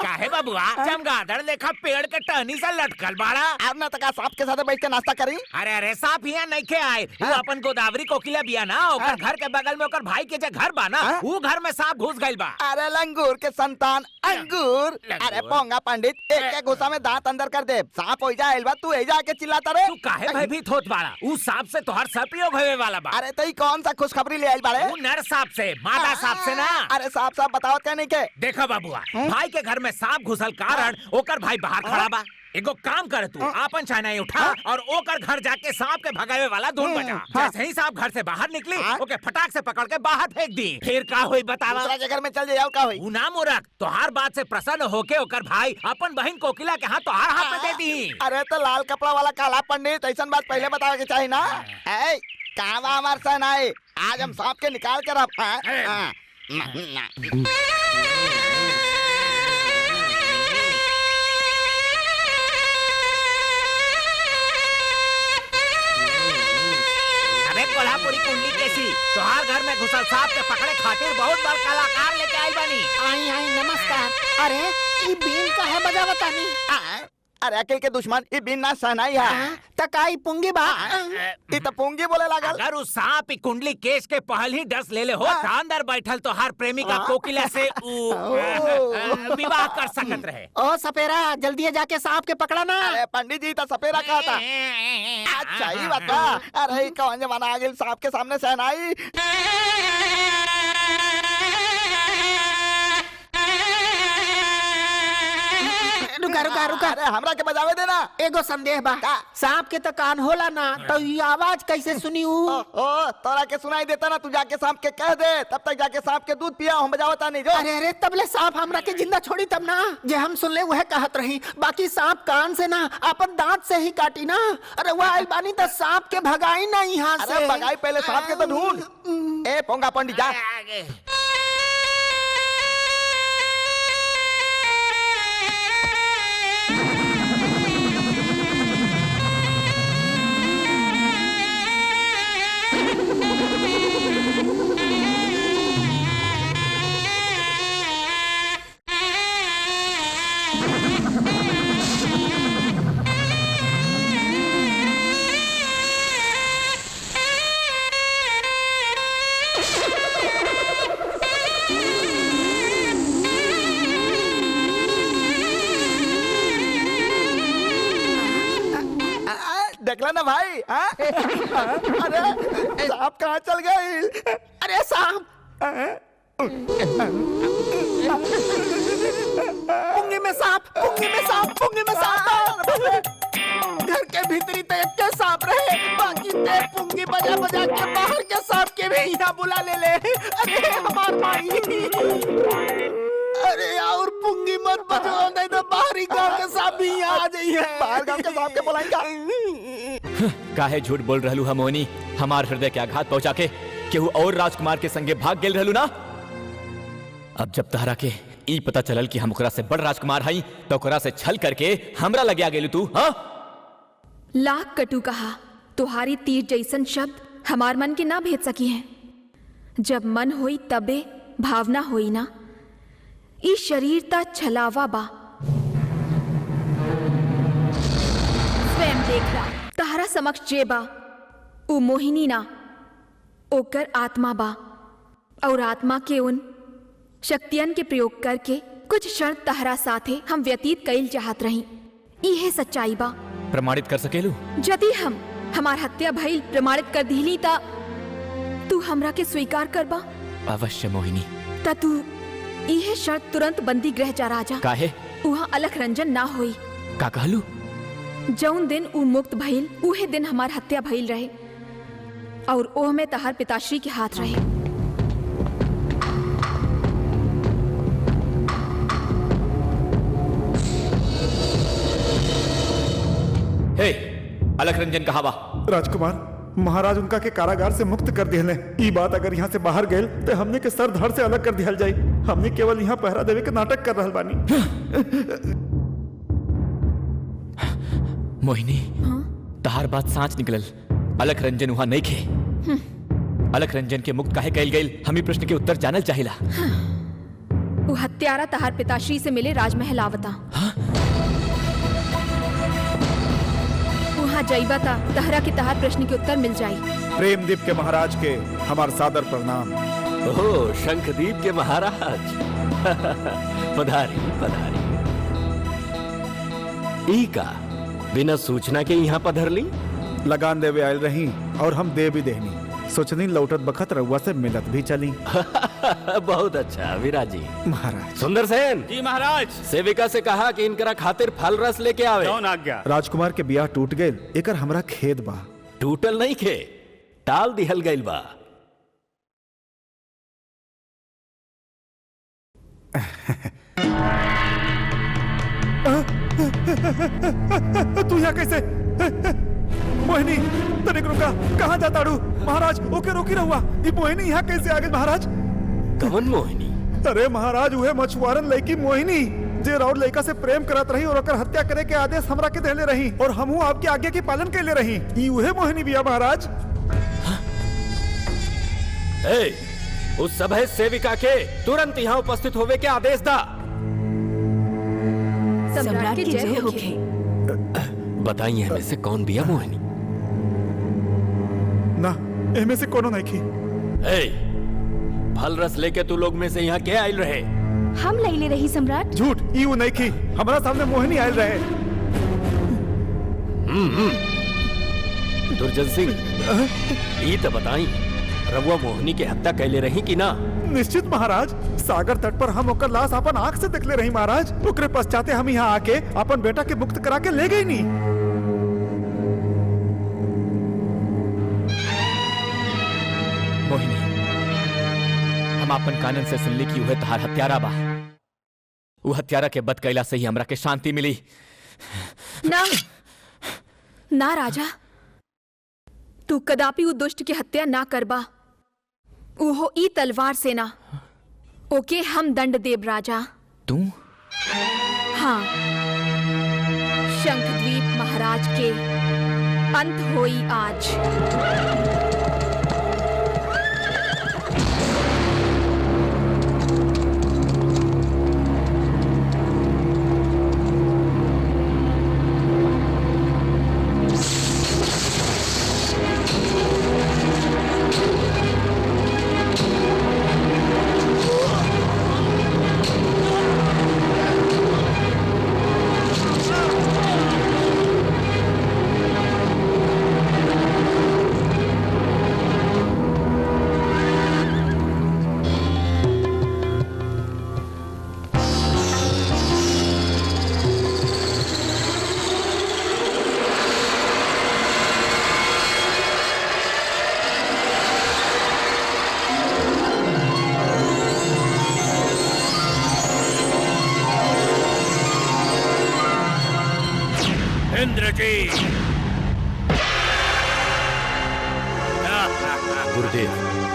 काहे बाबुआ चमगादड़ लेखा पेड़ के टहनी से लटकल बाड़ा? अब ना तका सांप के साथ बैठ के नाश्ता करी। अरे अरे सांप यहाँ नहीं के आए। वो अपन गोदावरी कोकिला बिया ना, ओकर घर के बगल में ओकर भाई के जे घर बा ना, वो घर में सांप घुस गइल बा। अरे लंगूर के संतान अंगूर। अरे पोंगा पंडित एक एक घुसा में दांत अंदर कर दे। सांप हो जाए बा, तू एजा के चिल्लाता रे। तू काहे भयभीत होत बाड़ा? उ सांप से तोहर सर्पयोग होवे वाला बा। अरे तई कौन सा खुशखबरी ले आइल बाड़े? उ नर सांप से, मादा सांप से ना। अरे साफ साफ बताओ क्या नहीं के? देखा बाबुआ, भाई के घर में सांप घुसल कारण ओकर भाई बाहर खड़ा बा। एगो काम कर तू, आपन चाइनाई उठा और ओकर घर जाके सांप के भगावे वाला धुन बजा। जैसे ही सांप घर से बाहर निकली, ओके फटाक से पकड़ के बाहर फेंक दी। फिर का होई बतावा? दूसरा के घर में चल जाओ का होई? उ ना मूर्ख, तोहार बात से प्रसन्न होके ओकर भाई अपन बहन कोकिला के हाथ तोहार हाथ में दे दी। अरे तो लाल कपड़ा वाला काला पंडित, ऐसा बात पहले बतावे के चाहिए ना। ए कहां बा हमार सेनाई? आज हम सांप के निकाल कर अब कोल्हापुरी कुंडी कैसी तोहार घर में घुसल सांप के पकड़े खातिर बहुत बड़ कलाकार लेके आइल बानी। आई आई नमस्कार। अरे ई बीन का है बजावतानी? अरे अकेले के दुश्मन ये बिन ना सहनाई है तकाई पुंगी बा ये तो पुंगी बोले लागल। अगर उस सांप की कुंडली केस के पहल ही डस ले हो तो अंदर बैठल तो हर प्रेमी का कोकिला से विवाह कर सकत रहे। ओ सपेरा जल्दी जाके सांप के पकड़ा ना। अरे पंडित जी तो सपेरा कहा था। अच्छा ही बता। अरे कौन जमाना आ गया सांप के सामने सहनाई। रुका रुका अरे हमरा के बजावे देना। एगो संदेह बा सांप के तो कान होला ना तो ये आवाज कैसे सुनी ओ तोरा के सुनाई देता ना, तू जाके सांप के कह दे, तब तक जाके सांप के दूध पिया, हम बजावता नहीं जो। अरे अरे तबले सांप हमरा के जिंदा छोड़ी तब ना जे हम सुन ले वह कहत रही। बाकी सांप कान से ना अपन दांत से ही काटी ना। अरे वह आई बानी तो सांप के भगाई ना यहाँ से। अरे भगाई पहले सांप के तो ढूंढ। ए पोंगा पंडित जा। देखला ना भाई। अरे सांप कहाँ चल गई? अरे सांप पुंगी में सांप, पुंगी में सांप, पुंगी में सांप। घर के भीतरी तो एक सांप रहे, बाकी ते पुंगी बजा बजा के बाहर के सांप के भी यहाँ बुला ले। अरे हमार माई। अरे और पुंगी मत बजाओ नहीं तो बाहरी गांव के सांप भी यहाँ आ जाइए। बाहर गांव के सांप के बुलाएंगा। काहे झूठ बोल रहलू हम मोहिनी? हमार हृदय के आघात पहुंचा के केहू और राजकुमार के संगे भाग गेल रहलू ना। अब जब तहरा के ई पता चलल कि हम ओकरा से बड़ राजकुमार हई तो ओकरा से छल करके हमरा लगे आ गेलू तू। हाँ लाख कटु कहा तुम्हारी तीर जैसन शब्द हमार मन के ना भेज सकी हैं। जब मन होई तबे भावना होई ना। ई शरीर ता छलावा बा। स्वयं देख ला तहरा समक्ष जे बा उ मोहिनी ना ओकर आत्मा बा। और आत्मा के उन शक्तियन के प्रयोग करके कुछ क्षण तहरा साथे हम व्यतीत कईल चाहत रही। इहे सच्चाई बा। प्रमाणित कर सकेलू? यदि हम हमार हत्या भइल प्रमाणित कर दिली ता तू हमरा के स्वीकार करबा? अवश्य मोहिनी। ता तू इहे शर्त तुरंत बंदी गृह जा राजा। काहे? वहाँ अलख रंजन ना होई। का कहलू? जौन दिन उ मुक्त भइल उहे दिन हमार हत्या भइल रहे और ओह में तहार पिताश्री के हाथ रहे। हे, अलख रंजन कहाँ बा? राजकुमार महाराज उनका के कारागार से मुक्त कर दिया। ई बात अगर यहाँ से बाहर गए तो हमने के सर धड़ से अलग कर दिया जाये। हमने केवल यहाँ पहरा देवे के नाटक कर रहल बानी। मोहिनी, तहार बात सांच निकलल। अलख रंजन वहाँ नहीं खे। अलख रंजन के मुक्त काहे कैल गईल? हम ई प्रश्न के उत्तर जानल चाहिला। वो हत्यारा तहार पिताश्री से मिले राजमहल आवता। वहाँ जाइबा ता तहरा के तहार प्रश्न के उत्तर मिल जाई। प्रेमदीप के महाराज के हमार सादर प्रणाम। ओह शंखदीप के महाराज। पधारी पधारी। ई का बिना सूचना के यहाँ पधर ली? लगान देवे आयल रही और हम दे भी देनी। सोचनी लौटत बखत रउआ से मिलत भी चली। बहुत अच्छा विराजी। महाराज। सुंदर सेन जी महाराज। सेविका से कहा कि इनकरा खातिर फल रस लेके आवे। कौन आज्ञा? राजकुमार के ब्याह टूट गए, एकर हमरा खेद बा। टूटल नहीं खे, टाल दिहल गइल बा। तू यहाँ कैसे? मोहिनी तनिक रुका, कहाँ जाता रू? महाराज ओके रोकी रहुआ। ये मोहिनी यहाँ कैसे आ गई महाराज? कवन मोहिनी? अरे महाराज उहे मछुआरन लड़की मोहिनी जे राउर लड़का से प्रेम करत रही और ओकर हत्या करे के आदेश हमरा के देले रही और हमहू आपके आज्ञा के पालन कैले रही। ई उहे मोहिनी बिया महाराज। उस सभ्य सेविका के तुरंत यहाँ उपस्थित होवे के आदेश दा। सम्राट की जय होखे। बताइए हमें से कौन बिया मोहिनी? ना एमे से कोनो नहीं की। फल रस लेके तू लोग में से यहाँ क्या आयल रहे? हम लैले रही सम्राट। झूठ ई नहीं की, हमारा सामने मोहिनी आयल रहे। दुर्जन सिंह, ये तो बताई रघुआ मोहिनी के हत्या कैले रही कि ना? निश्चित महाराज, सागर तट पर हम ओकर लाश अपन आंख से देखले रही महाराज। ओकरे पश्चाते हम यहाँ आके अपन बेटा के मुक्त करा के ले गई नहीं। मोहिनी, हम अपन कानन से सुनली कि वह तहार हत्यारा बा। वो हत्यारा के बद कैला से ही हमरा के शांति मिली। ना ना राजा, तू कदापि उ दुष्ट की हत्या ना करबा। उहो ई तलवार से ना, ओके हम दंड देब राजा। तू? हाँ, शंखद्वीप महाराज के अंत होई आज। गुरुदेव,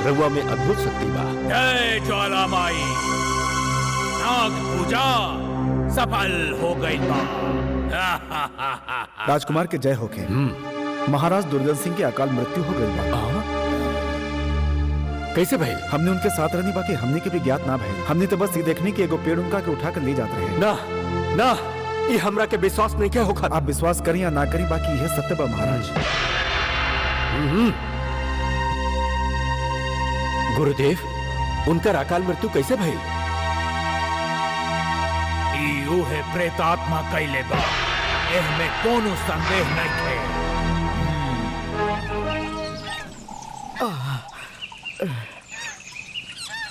रघुआ में अद्भुत शक्ति बा। जय ज्वाला माई, नाग पूजा सफल हो गई बा। राजकुमार के जय होके। महाराज दुर्जन सिंह की अकाल मृत्यु हो गई बा। कैसे भाई? हमने उनके साथ रहनी बाकी हमने के भी ज्ञात ना भाई। हमने तो बस ये देखने की एगो पेड़ उनका के उठा कर ले जाते रहे। ना ना, ये हमरा के विश्वास नहीं क्या होगा। आप विश्वास करें या ना करें, बाकी यह सत्य बा महाराज। गुरुदेव, उनका अकाल मृत्यु कैसे भाई? यू है प्रेतात्मा कैले बा, एहमे कोनो संदेह नहीं है।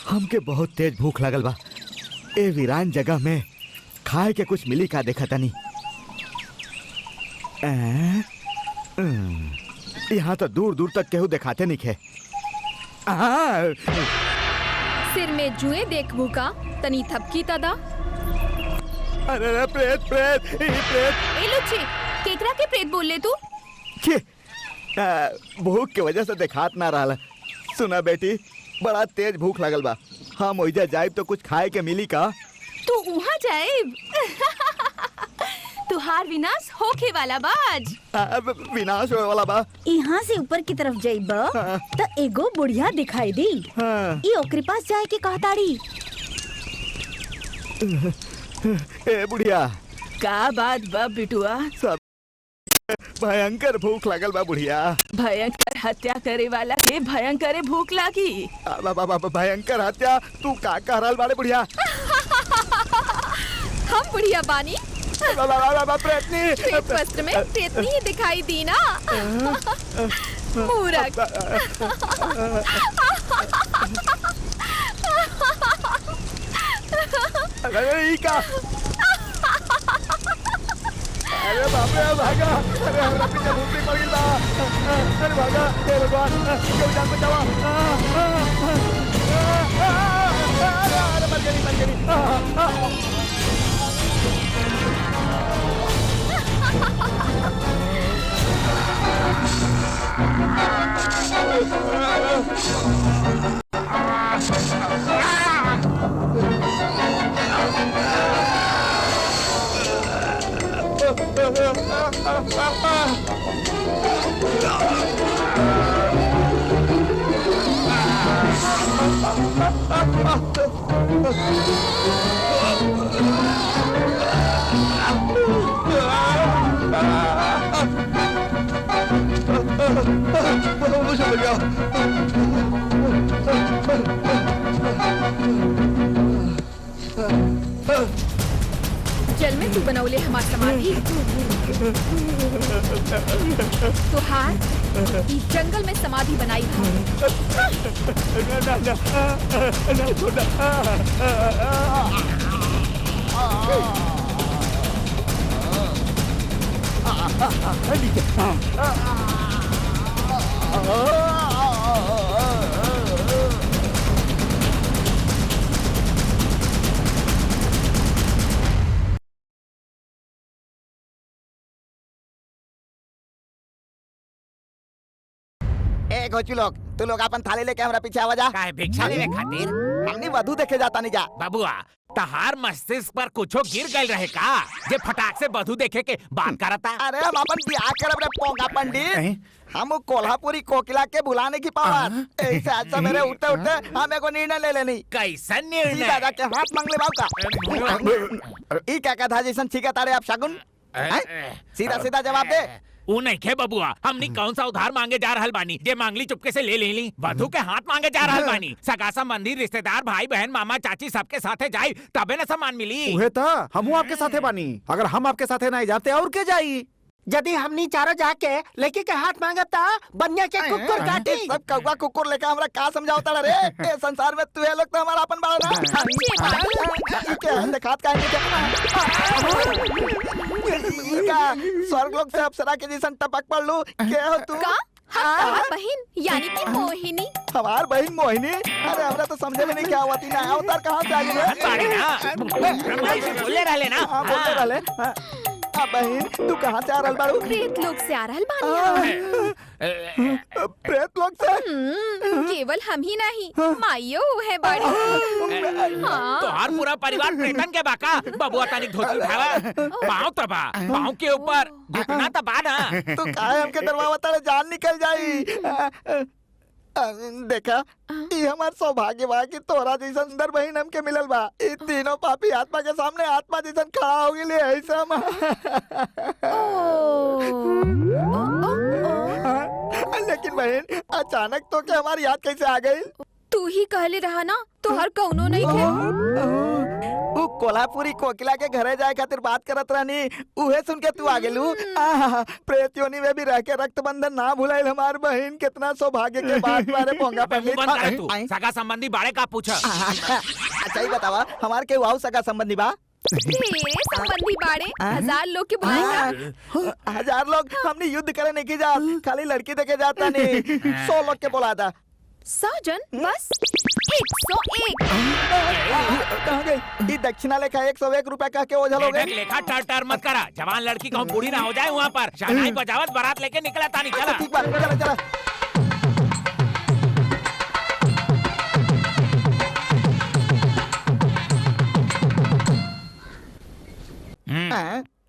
हमके बहुत तेज भूख लगल बा। ए वीरान जगह में खाए के कुछ मिली का देखा तनी। यहाँ तो दूर दूर तक केहू दिखाते नहीं खे। सिर में जुए देखबू का तनी थपकी तदा। अरे प्रेत प्रेत प्रेत। ए लुच्चे, केकरा के प्रेत बोल ले तू? भूख के वजह से दिखात ना रहा। सुना बेटी, बड़ा तेज भूख लगल बा। हम ओइजा जाइब तो कुछ खाए के मिली का? तू वहाँ जाएब? तुहार विनाश होखे वाला बाज। विनाश होए वाला बा। यहाँ से ऊपर की तरफ जाइब तो एगो बुढ़िया दिखाई दी। ई ओकरे पास जाए के कहताड़ी। ए बुढ़िया, का बात बा बिटुआ? सब भयंकर भूख लगल बा बुढ़िया। भयंकर हत्या करे वाला के भयंकर भूख लागी। भयंकर हत्या? तू का कह रहल बाड़े बुढ़िया? हम बुढ़िया बानी? प्रेतनी श्वेत वस्त्र में प्रेतनी ही दिखाई दी ना। मूर्ख। अरे का? अरे बाप रे, भागा! अरे हमरा पीछे भूत भी पड़ गया। अरे भागा! हे भगवान, क्यों जान बचावा? अरे मर गई। तू बनौले हमार समाधि तुहार ई जंगल में समाधि बनाई ए घोचू लोग तू लोग अपन थाली लेके हमरा पीछे आवा जा। काहे भिक्षा लेवे खातिर? हमनी वधु देखे जाता नहीं जा। बबुआ तहार मस्तिष्क पर कुछो गिर गइल रहे का जे फटाक से वधु देखे के बात करता? अरे हम अपन बियाह करब रे पोंगा पंडित। हम कोल्हापुरी कोकिला के बुलाने की पावत। ऐसे आज सवेरे उठते उठते हम एगो निर्णय ले लेनी। कैसा निर्णय? दादा के हाथ मांग ले बाबू का। ई क्या कथा जैसन ठीक है तारे आप शगुन? सीधा सीधा जवाब दे। ऊ नहीं खे बबुआ, हमनी कौन सा उधार मांगे जा रहल बानी जे मांगली चुपके से ले ली। वधु के हाथ मांगे जा रहल बानी। सगा संबंधी रिश्तेदार भाई बहन मामा चाची सबके साथे जाई तबे न सम्मान मिली। उहे ता हमहू आपके साथे बानी। अगर हम आपके साथे नहीं जाते और के जाई? यदि हमनी चारों जाके लड़की के हाथ मांगता बनिया के कुकुर काटी। सब कौवा कुकुर लेके हमरा का समझावता रे? ए संसार में तू लोग तो हमारा अपन बाड़ा ना। के हम खात काहे नहीं का स्वर्ग लोग से अप्सरा के जैसन टपक पड़ लू। के हो तू? हमार बहन यानी कि मोहिनी। हमार बहन मोहिनी? अरे हमरा तो समझे में नहीं क्या हुआ थी ना। अवतार कहाँ से आ गई? बोले रहले ना। बोले रहले। बहन तू कहाँ से आ रहल बाड़ू? प्रेत लोग से आ रहल बानी। प्रेत लोग से? केवल हम ही नहीं माइयो है बड़ी। तोहार पूरा परिवार प्रेतन के बाका। बबुआ तनिक धोती उठावा। पाँव तबा पाँव के ऊपर घुटना तबा ना। तू काहे हमके डरवावा तारे? जान निकल जाई। देखा ये हमार सौभाग्य बा कि तोरा जैसन सुंदर बहन हमके मिलल बा। ई तीनों पापी आत्मा के सामने आत्मा जैसन खड़ा हो गेले। ऐसा लेकिन बहन अचानक तो क्या हमारी याद कैसे आ गई? तू ही कहले रहा ना तोहर कौनो नहीं थे। उ कोल्हापुरी कोकिला के घरे जाए खातिर बात करत रहनी। उहे सुन के तू आ गेलू। प्रेत योनि में भी रह के रक्त बंधन ना भुलाइल हमार बहन। कितना सौभाग्य के बात बारे पोंगा पंडित। सगा संबंधी बाड़े का पूछा? अच्छा ही बतावा हमार के वाऊ सगा संबंधी बा? ढेर संबंधी बाड़े। 1000 लोग के बुलाएगा। 1000 लोग? हमने युद्ध करे नहीं की जात, खाली लड़की देखे जाता नहीं। 100 लोग के बुला था। 100 जन बस? 101। कहाँ गई? ये दक्षिणा लेखा 101 रुपया कह के ओझल हो गए। लेखा टर मत करा। जवान लड़की कहूँ बूढ़ी ना हो जाए वहाँ पर। शहनाई बजावत बारात लेके निकला तानी। चला ठीक बात। चला चला।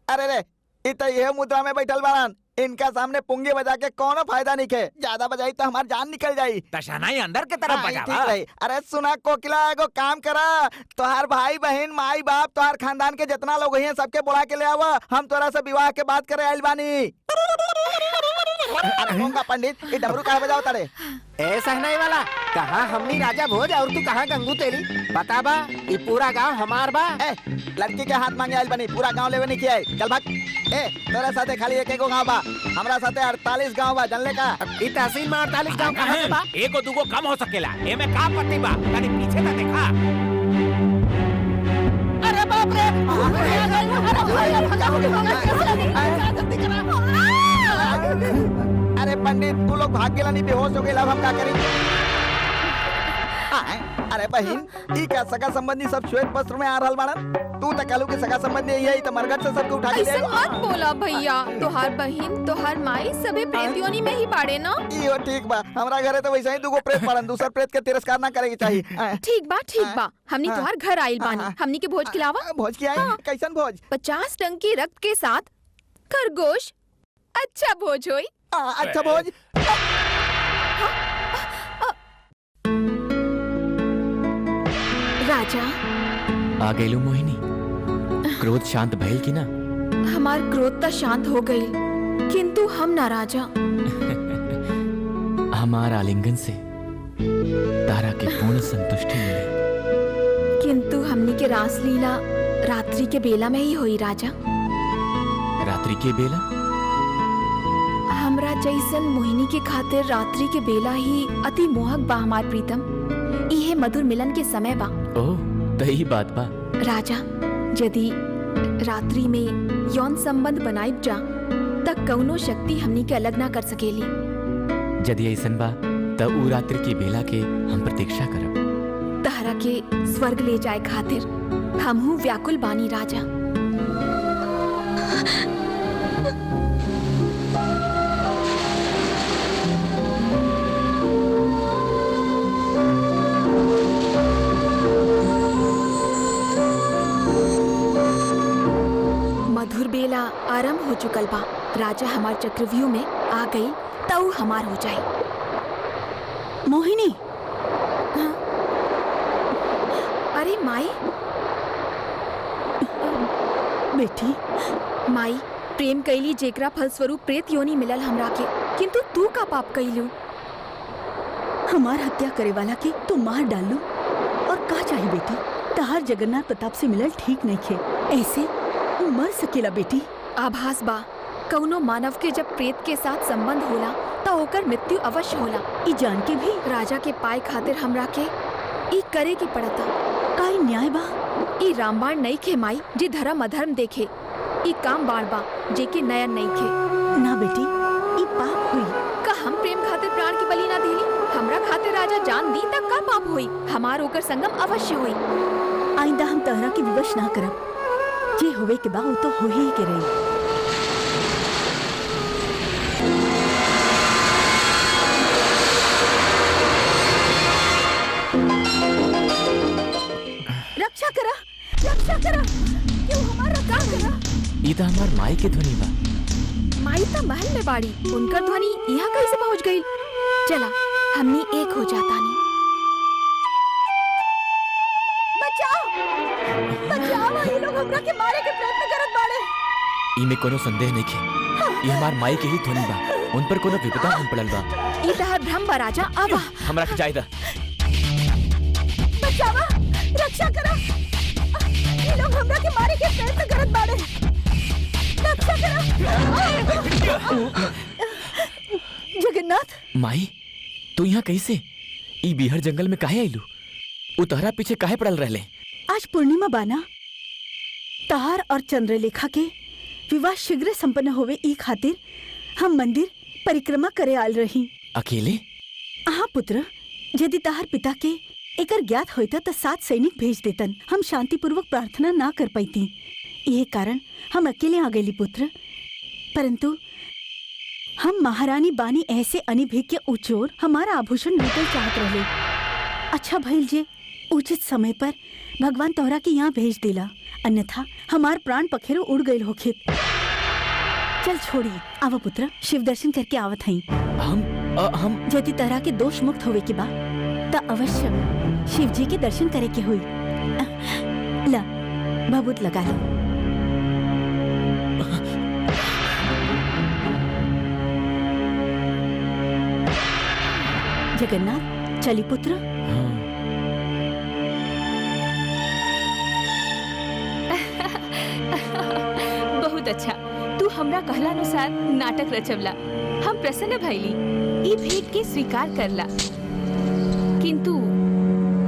अरे रे इत यह मुद्रा में बैठल बाड़न। इनका सामने पुंगे बजा के कोनो फायदा नहीं है। ज्यादा बजाई तो हमार जान निकल जाई। शहनाई अंदर के तरफ बजावा। अरे सुना कोकिला एगो काम करा। तोहार भाई बहन माई बाप तोहार खानदान के जितना लोग हैं सबके बुला के ले आवा। हम तोरा से विवाह के बात करे आइल बानी। अरे पोंगा पंडित ये डमरू काहे बजाओ तारे? ए सहनाई वाला कहाँ हमनी राजा भोज और तू कहाँ गंगू तेली? बता बा ये पूरा गांव हमार बा। लड़की के हाथ मांगे आइल बनी। पूरा गांव लेवे नहीं किया। चल भाग। तोरा साथे खाली एक गांव बा। हमरा साथे 48 गांव बा। जानले का? ई तहसील में 48 गांव कहाँ से बा? एगो दूगो कम हो सकेला। एमे का पत्ती बा? तनी पीछे तो देखा। अरे बाप रे! अरे पंडित तू लोग भाग गेला नहीं, बेहोश हो गेला। अब हम का करी? अरे बहन ई का सगा संबंधी सब श्वेत वस्त्र में आ रहल बाड़न। तू तो कहलू कि सगा संबंधी यही तो मरगट से सबको उठा के ले ऐसे मत बोला भैया। तोहार बहन तोहार माई सभी प्रेत योनि में ही बाड़े ना। इहो ठीक बा। हमरा घरे तो वैसे ही दूगो प्रेत पड़न। दूसर प्रेत के तिरस्कार ना करे के चाहिए। ठीक बा। हमनी तोहार घर आइल बानी। हमनी के भोज खिलावा। भोज की आई? कैसन भोज? 50 टंकी रक्त के साथ खरगोश। अच्छा भोज होई। अच्छा भोज। राजा आ गईलू मोहिनी। क्रोध शांत भइल की ना? हमार क्रोध तो शांत हो गई किंतु हम ना राजा। हमार आलिंगन से तारा के पूर्ण संतुष्टि मिले। किंतु हमनी के रास लीला रात्रि के बेला में ही हुई राजा। रात्रि के बेला? हमरा जैसन मोहिनी के खातिर रात्रि के बेला ही अति मोहक बा हमार प्रीतम। इहे मधुर मिलन के समय बा। ओह, तही बात बा। राजा, यदि रात्रि में यौन संबंध बनाइब जा तक कौनो शक्ति हमनी के अलग ना कर सकेली। यदि ऐसन बा त ऊ रात्रि की बेला के हम प्रतीक्षा करब। तहरा के स्वर्ग ले जाए खातिर हमहू व्याकुल बानी राजा। मधुर बेला आरंभ हो चुकल बा। राजा हमार चक्रव्यूह में आ गई तऊ हमार हो जाए। मोहिनी, हाँ? अरे माई। बेटी, माई, प्रेम कैली जेकरा फलस्वरूप प्रेत योनि मिलल हमरा के, किंतु तू का पाप कैलू? हमार हत्या करे वाला के तू मार डालू और का चाहिए बेटी? तहार जगन्नाथ प्रताप से मिलल ठीक नहीं खे, ऐसे तू मर सकेला बेटी। आभास बा कौनो मानव के जब प्रेत के साथ संबंध होला तो ओकर मृत्यु अवश्य होला। ई जान के भी राजा के पाए खातिर हमरा के ई करे के पड़ता। काई न्याय बा? ई रामबाण नहीं खे माई जे धर्म अधर्म देखे। ई काम बाण बा जे के नयन नहीं खे। ना बेटी, ई पाप हुई। का हम प्रेम खातिर प्राण की बलि ना देली? हमरा खातिर राजा जान दी तक का पाप हुई? हमार ओकर संगम अवश्य हुई। आइंदा हम तहरा के विवश ना करब। जे होवे के बा वो तो हो ही के रही। रक्षा करा, रक्षा करा, क्यों हमारा का करा? ई त हमार माई के ध्वनि बा। माई त महल में बाड़ी, उनकर ध्वनि यहाँ कैसे पहुँच गई? चला हमनी एक हो जाता नहीं। बचाओ, बचाओ, ये लोग हमरा के मारे के प्रयत्न करत बाड़े। ई में कोनो संदेह नहीं खे। ई हमार माई के ही ध्वनि बा। उन पर कोनो विपदा हम पड़ल बा। ई तहर भ्रम बा राजा। आवा हमरा के जायदा। बचावा, रक्षा करा, ये लोग हमरा के मारे के प्रयत्न करत बाड़े। रक्षा करा। जगन्नाथ, माई, तू यहाँ कैसे? ई बिहर जंगल में काहे आइलू? उतहरा पीछे काहे पड़ल रहले? आज पूर्णिमा बाना, तहार और चंद्रलेखा के विवाह शीघ्र संपन्न होवे ई खातिर हम मंदिर परिक्रमा करे आल रही। अकेले? हाँ पुत्र, यदि तहार पिता के एकर ज्ञात होता तो 7 सैनिक भेज देतन। हम शांति पूर्वक प्रार्थना ना कर पाती, यही कारण हम अकेले आ गईली पुत्र। परंतु हम महारानी बानी ऐसे अनिभिज्ञ उचोर हमारा आभूषण लूटल चाहत रहे। अच्छा भइल जे उचित समय पर भगवान तोहरा के यहाँ भेज दिला, अन्यथा हमार प्राण पखेरु उड़ गईल होखित। चल छोड़ी, आवा पुत्र, शिव दर्शन करके आवत हई। हम यदि तोहरा के दोष मुक्त होवे के बा त अवश्य शिव जी के दर्शन करे के हुई। ला, भभूत लगा लो। जगन्नाथ, चली पुत्र। बहुत अच्छा, तू हमरा कहला अनुसार नाटक रचवला। हम प्रसन्न भइली। ई भेंट के स्वीकार करला, किंतु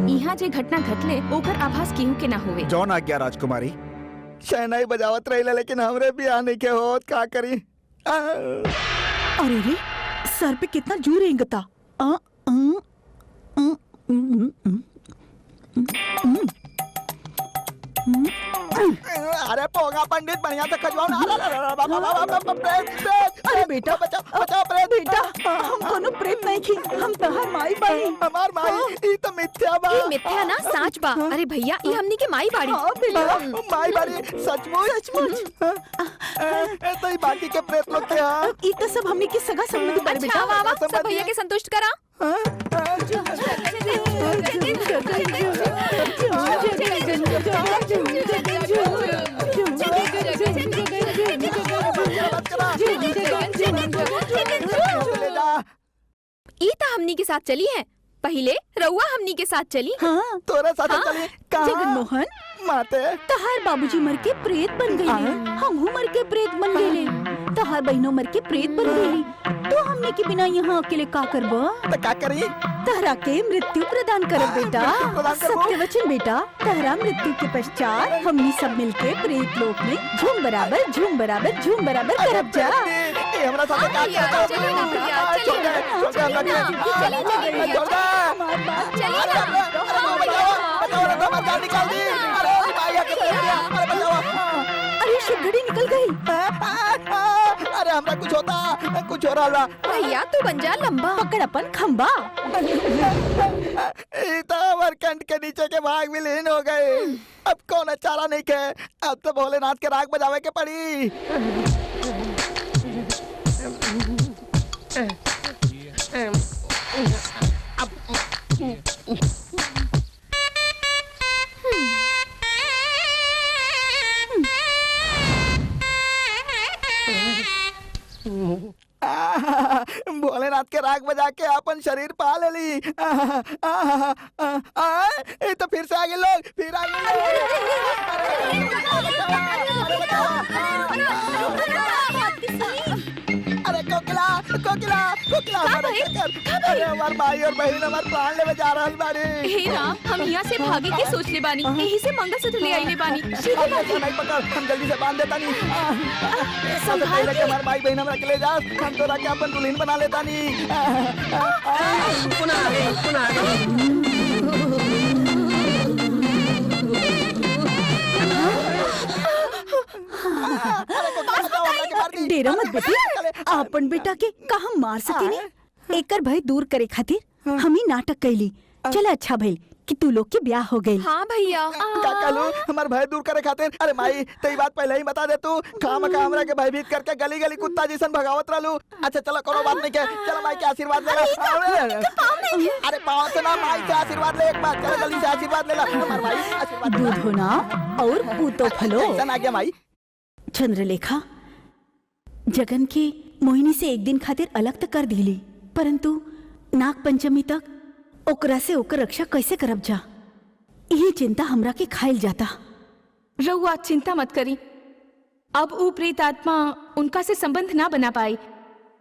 यहाँ जे घटना घटले ओकर आभास केहू के ना होवे। जौन आज्ञा राजकुमारी। शहनाई बजावत रही लेकिन हमरे भी आने के होत, का करी? अरे रे, सर पे कितना जोर रेंगता। अरे पोगा पंडित, बढ़िया से खजवाओ ना। अरे बेटा, बचाओ, बचाओ प्रेत। बेटा, हम कोनो प्रेत नहीं की, हम तहार माई बाड़ी। हमार माई? ई तो मिथ्या बा। ई मिथ्या ना, साच बा। अरे भैया, ई हमनी के माई बाड़ी। माई बाड़ी? सचमुच? तो ई बाकी के प्रेत लोग क्या? ई तो सब हमनी के सगा संबंधी बाड़े बेटा। अच्छा, वाह, सब भैया के संतुष्ट करा। ई त हमनी के साथ चली है। पहले रउआ हमनी के साथ चली। हाँ तोरा साथ हाँ? चली कहाँ? जगनमोहन माते तहार बाबूजी मर के प्रेत बन गए, हमहू मर के प्रेत बन गए, तहार बहनों मर के प्रेत बन गई, तो हमने के बिना यहाँ अकेले का करबो? तो का करी? तहरा के मृत्यु प्रदान करब बेटा। सत्य वचन बेटा, तहरा मृत्यु के पश्चात हमनी सब मिलके प्रेत लोक में झूम बराबर झूम बराबर झूम बराबर करब जा। ए हमरा साथ का करता? चलो ना भैया, चलो ना, अरे शिवगढ़ी निकल गई। अरे हमरा कुछ होता, कुछ हो रहा। भैया तू बन जा लंबा। पकड़ अपन खंबा। हमार कंठ के नीचे के भाग विलीन हो गए। अब कौन चारा नहीं के, अब तो भोलेनाथ के राग बजावे के पड़ी। भोलेनाथ के राग बजा के अपन शरीर पा ले ली। ये तो फिर से आगे लोग, फिर आगे अरे कोकिला कोकिला कोकिला, अरे हमार भाई और बहन हमार प्राण लेवे जा रहल बाड़ी। हे राम, हम यहाँ से भागे के सोच ले बानी, यही से मंगलसूत्र ले आइले बानी। नहीं पकड़, हम जल्दी से बांध देता नहीं। संभाल के। हमार भाई बहन हमरा के ले जा, हम तोरा के अपन दुल्हन बना लेता नहीं। डेरा मत बेटी, अपन बेटा के कहा मार सके। एकर भय दूर करे खातिर हम ही नाटक कैली। चला अच्छा भइल कि तू लोग के ब्याह हो गई। हाँ भैया। काकालू हमार भय दूर करे खातिर, अरे माई तेरी बात पहले ही बता दे तू, खामखा हमरा के भयभीत करके गली गली कुत्ता जैसन भगावत रहलू। अच्छा चलो कोनो बात नहीं के, चलो माई के आशीर्वाद ले ला। अरे पाँव से ना, माई से आशीर्वाद ले एक बार, चलो जल्दी से आशीर्वाद ले ला। हमार भाई आशीर्वाद दूध होना और पूतो फलो। आ गया माई। चंद्रलेखा, जगन के मोहिनी से एक दिन खातिर अलग तक कर दिली, परंतु नाग पंचमी तक ओकरा से ओकर रक्षा कैसे करब जा, यही चिंता हमरा के खाइल जाता। रहुआ चिंता मत करी, अब वो प्रेत आत्मा उनका से संबंध ना बना पाई।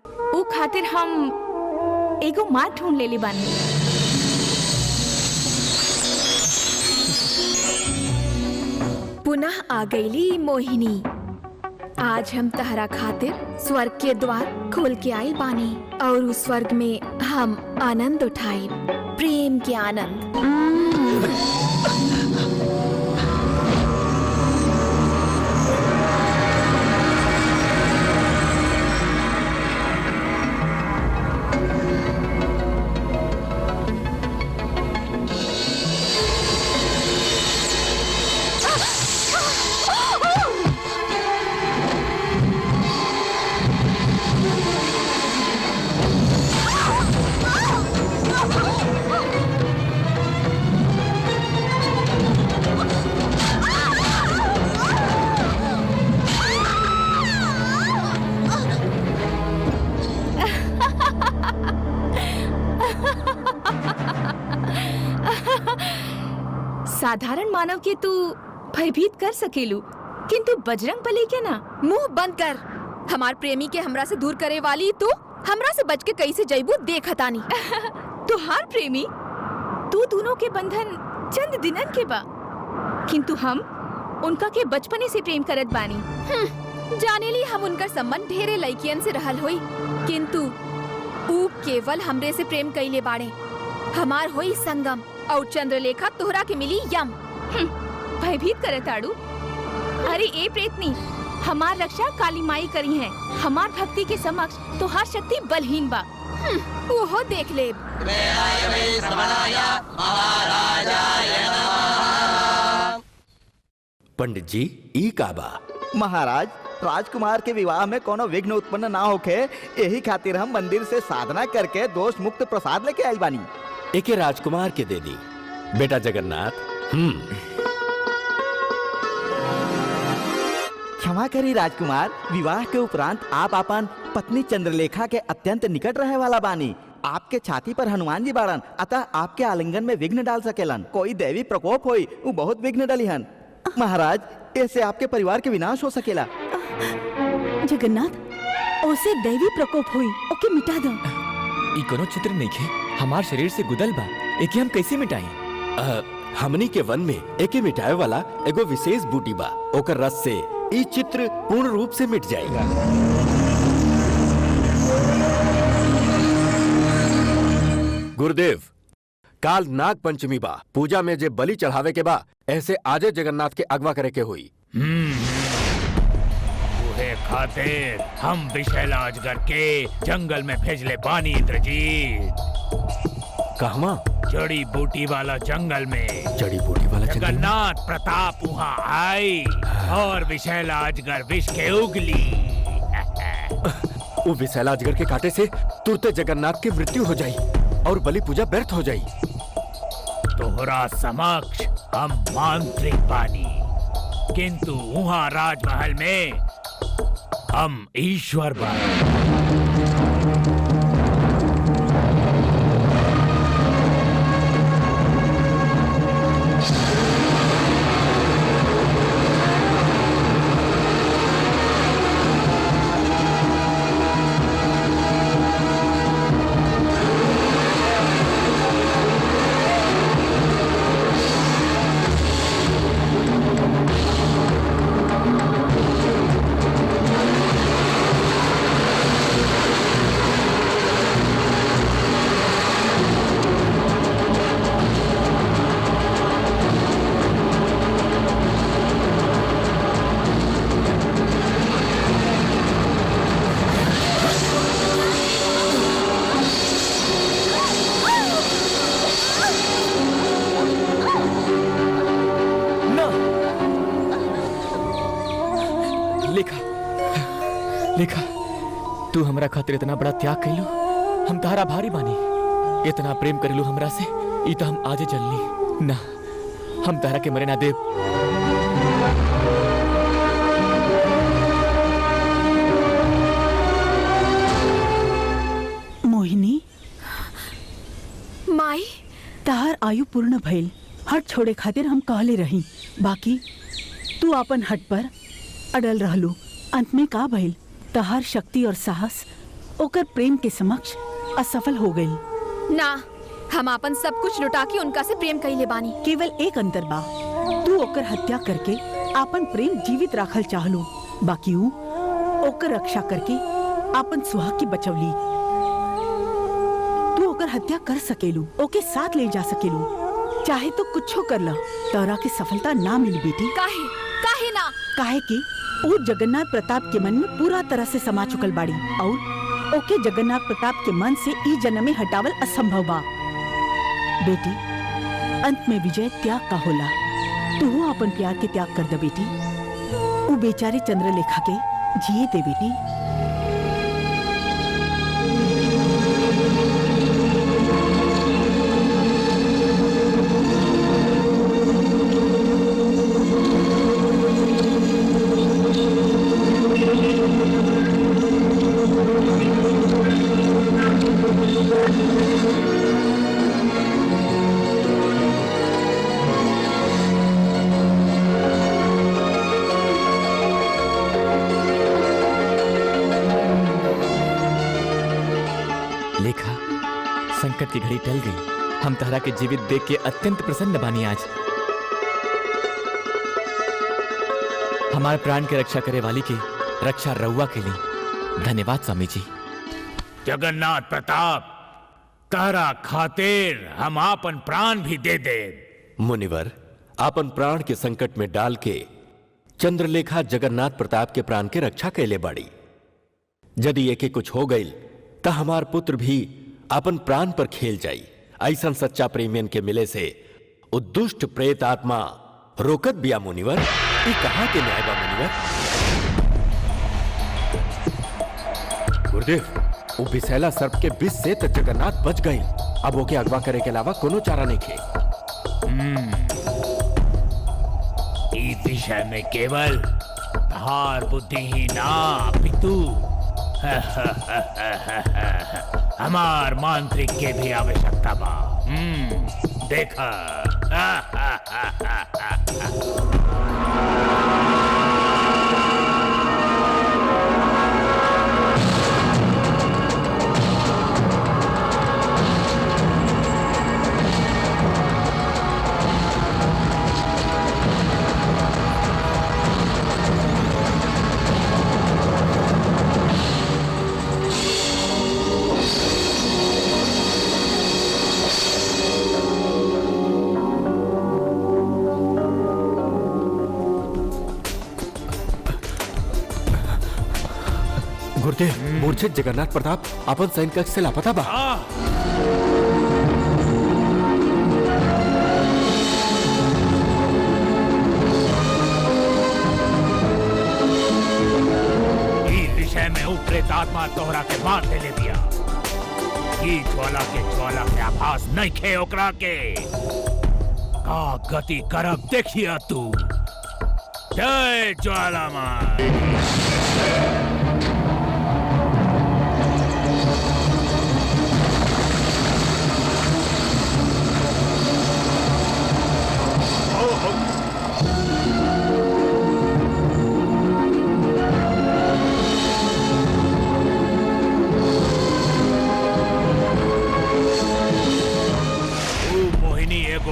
वो खातिर हम एगो मार ढूंढ ले ली बानी। पुनः आ गईली मोहिनी। आज हम तहरा खातिर स्वर्ग के द्वार खोल के आइल बानी और उस स्वर्ग में हम आनंद उठाए, प्रेम के आनंद। साधारण मानव के तू भयभीत कर सकेलू, किंतु बजरंग बली के ना। मुंह बंद कर। हमार प्रेमी के हमरा से दूर करे वाली तू हमरा से बच के कैसे जैबू देखतानी। तुहार प्रेमी, तू दोनों के बंधन चंद दिनन के बा, किंतु हम उनका के बचपने से प्रेम करत बानी। जाने ली हम उनका संबंध ढेरे लड़कियन से रहल होई, किंतु ऊ केवल हमरे से प्रेम कइले बाड़े। हमार होई संगम और चंद्रलेखा तोहरा के मिली यम। भयभीत करे ताड़ू। अरे ए प्रेतनी, हमार रक्षा काली माई करी है। हमार भक्ति के समक्ष तोहार शक्ति बलहीन बा। ओहो देख ले। पंडित जी ई का बा? महाराज, राजकुमार के विवाह में कोनो विघ्न उत्पन्न ना होके, यही खातिर हम मंदिर से साधना करके दोष मुक्त प्रसाद लेके आइल बानी। एके राजकुमार के दे दी बेटा जगन्नाथ। क्षमा करी राजकुमार, विवाह के उपरांत आप अपन पत्नी चंद्रलेखा के अत्यंत निकट रहे वाला बानी, आपके छाती पर हनुमान जी बाड़न, अतः आपके आलिंगन में विघ्न डाल सकेलन। कोई देवी प्रकोप होई वो बहुत विघ्न डलिहन। महाराज, ऐसे आपके परिवार के विनाश हो सकेला। जगन्नाथ, ओसे दैवी प्रकोप हुई, ओके मिटा दो। ई कोनो चित्र नहीं है, हमार शरीर से गुदल बा, एके हम कैसे मिटाई? हमनी के वन में एके मिटाए वाला एगो विशेष बूटी बा, ओकर रस से ई चित्र पूर्ण रूप से मिट जाएगा। गुरुदेव, काल नाग पंचमी बा, पूजा में जे बलि चढ़ावे के बा, ऐसे आजे जगन्नाथ के अगवा करे के हुई। उहे खातिर हम विशैलाजगर के जंगल में भेजले बानी इंद्रजीत। कहवा? जड़ी बूटी वाला जंगल में। जड़ी बूटी वाला जंगल? जगन्नाथ प्रताप वहाँ आई और विशैलाजगर विष के उगली। वो विशैलाजगर के काटे से तुरते जगन्नाथ की मृत्यु हो जाई और बलि पूजा व्यर्थ हो जाई। तोहरा समक्ष हम मांत्रिक बानी, किंतु वहाँ राजमहल में हम ईश्वर बानी। लेखा, तू हमरा खातिर इतना बड़ा त्याग कैलू, हम तारा भारी बानी। इतना प्रेम करेलू हमरा से, ई तो हम आजे जलनी ना, हम तारा के मरे ना देव। मोहिनी, माई, तार आयु पूर्ण भइल, हट छोड़े खातिर हम कहले रही, बाकी तू अपन हट पर अड़ल रहलू। अंत में का भइल? तहार शक्ति और साहस ओकर प्रेम के समक्ष असफल हो गई। ना, हम अपन सब कुछ लुटा के उनका से प्रेम कइले बानी। केवल एक अंतर बा, तू ओकर हत्या करके अपन प्रेम जीवित राखल चाहलू, बाकी ऊ ओकर रक्षा करके अपन सुहाग की बचवली। तू ओकर हत्या कर सकेलू, ओके साथ ले जा सकेलू, चाहे तो कुछो कर ला, तोरा के सफलता ना मिली बेटी। काहे ना? काहे कि वो जगन्नाथ प्रताप के मन में पूरा तरह से समा चुकल बाड़ी और ओके जगन्नाथ प्रताप के मन से ई जन्म में हटावल असंभव बा। बेटी, अंत में विजय त्याग का होला। तू अपन प्यार के त्याग कर दे बेटी। वो बेचारे चंद्रलेखा के जिए दे बेटी। संकट की घड़ी टल गई, हम तारा के जीवित देख के अत्यंत प्रसन्न बानी। आज हमारे प्राण के रक्षा करे वाली की रक्षा रउआ के लिए धन्यवाद स्वामी जी। जगन्नाथ प्रताप, तारा खातिर हम आपन प्राण भी दे दे। मुनिवर, आपन प्राण के संकट में डाल के चंद्रलेखा जगन्नाथ प्रताप के प्राण के रक्षा कैले बाड़ी। यदि एके कुछ हो गई तो हमार पुत्र भी अपन प्राण पर खेल जाई। ऐसा सच्चा प्रेमियन के मिले से उद्दुष्ट प्रेत आत्मा रोकत बिया मुनिवर। ये कहाँ के न्याय बा मुनिवर? गुरुदेव, वो विषैला सर्प के विष से तो जगन्नाथ बच गई। अब ओके अगवा करे के अलावा कोनो चारा नहीं खे। इस विषय में केवल धार बुद्धि ही ना पितु हमार मांत्रिक के भी आवश्यकता बा। देखा गुरुदेव, मूर्छित जगन्नाथ प्रताप अपन सैन्य कक्ष से लापता बा। इस विषय में उपरेत आत्मा तोहरा के मार ले दिया। ई ज्वाला के आभास नहीं खे ओकरा के। का गति करब देखिया तू। जय ज्वाला माँ।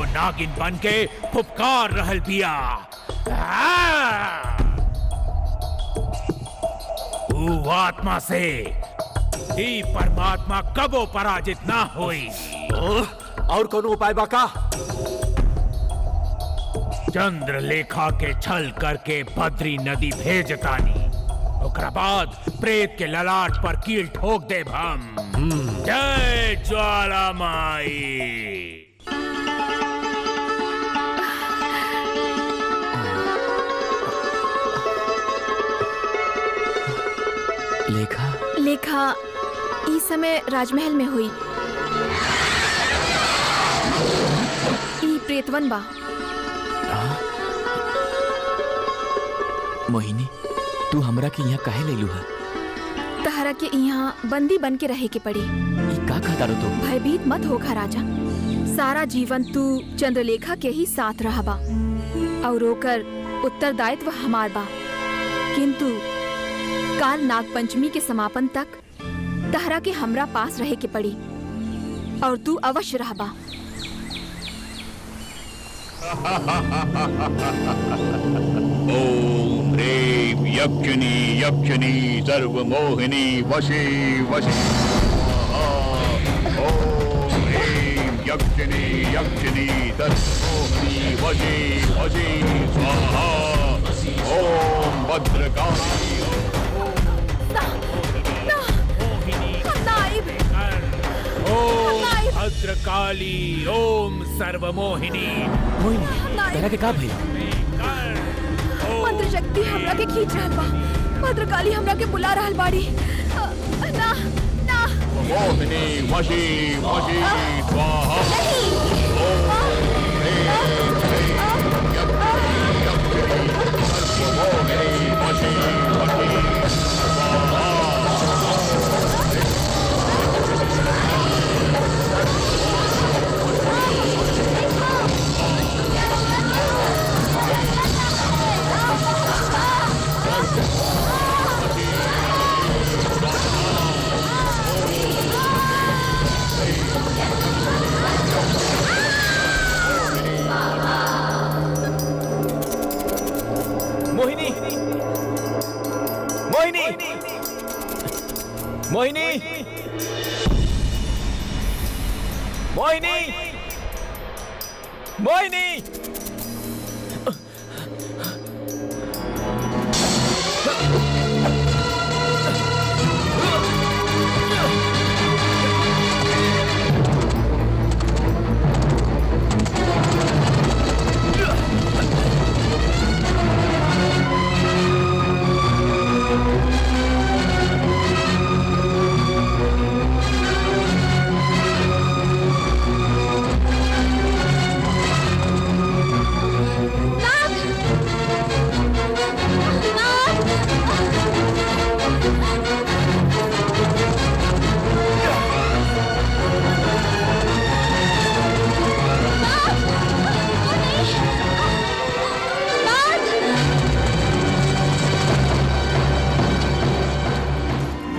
नागिन बन के फुफकार रहल पिया। ऊ आत्मा से ही परमात्मा कबो पराजित ना होई। और कोनो उपाय बाका? चंद्रलेखा के छल करके बद्री नदी भेजतानी। ओकरा बाद प्रेत के ललाट पर कील ठोक देब हम। जय ज्वाला माई। लेखा इस समय राजमहल में हुई। ई प्रेतवन बा। मोहिनी, तू हमरा के यहाँ काहे ले लू है? तहरा के यहाँ बंदी बन के रहे के पड़ी। का कहता तो? भयभीत मत होगा राजा। सारा जीवन तू चंद्रलेखा के ही साथ रहबा और ओकर उत्तरदायित्व हमार बा। किंतु काल नाग पंचमी के समापन तक तहरा के हमरा पास रहे के पड़ी और तू अवश्य रहबा। ओम ह्रीं यक्षिणी सर्वमोहिनी वशी वशी। ओम ह्रीं यक्षिणी सर्वमोहिनी वशी वशी स्वाहा। ओम भद्रकाली। ओम भद्रकाली। ओम सर्वमोहिनी। मोहिनी, तेरा के का भई? मंत्र शक्ति हमरा के खींच रहल बा। भद्रकाली हमरा के बुला रहल बाड़ी। ना ना। मोहिनी वशी वशी स्वाहा। ओम सर्वमोहिनी वशी वशी स्वाहा। मोहिनी, मोहिनी, मोहिनी, मोहिनी, मोहिनी।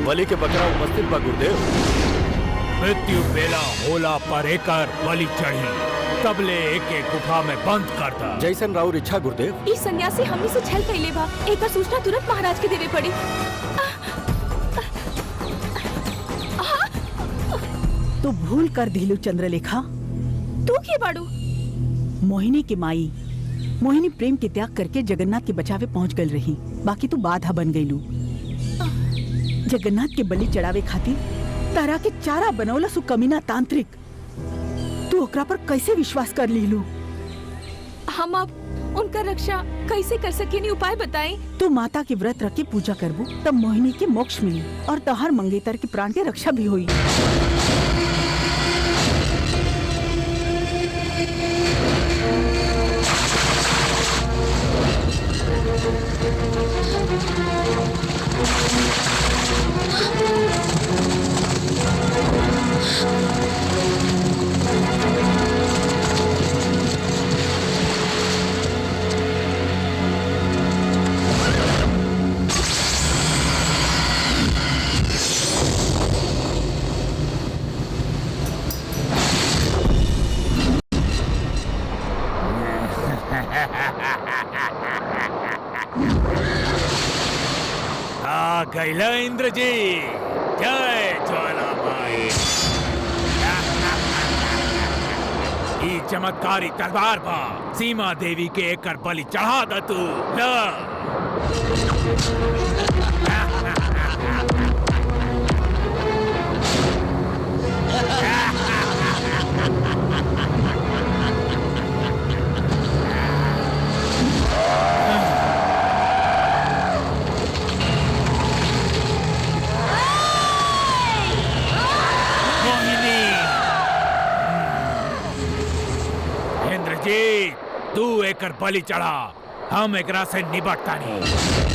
बलि के बकरा उपस्थित बा गुरुदेव। मृत्यु बेला होला पर एकर बलि चढ़ी, तबले एक गुफा में बंद करता। जैसन राउर इच्छा गुरुदेव। इस सन्यासी हमनी से छल कैले बा, एकर सूचना तुरंत महाराज के देवे पड़ी। तो भूल कर दिलू चंद्रलेखा। तू के बाड़ू? मोहिनी की माई। मोहिनी प्रेम के त्याग करके जगन्नाथ के बचावे पहुंच गई रही, बाकी तू बाधा बन गईलू। जगन्नाथ के बलि चढ़ावे खातिर तारा के चारा बनौला सु कमीना तांत्रिक। तू ओकरा पर कैसे विश्वास कर लीलू? हम अब उनका रक्षा कैसे कर सकेनी, उपाय बताएं। तू माता के व्रत रख के पूजा करबू तब मोहिनी के मोक्ष मिली और तोहर मंगेतर के प्राण के रक्षा भी हुई। आ गैला इंद्र जी, जय ज्वालामाई। ई चमत्कारी तलवार बा, सीमा देवी के एकर बलि चढ़ा द तू। जी, तू एकर बलि चढ़ा, हम एकरा से निबटता नहीं।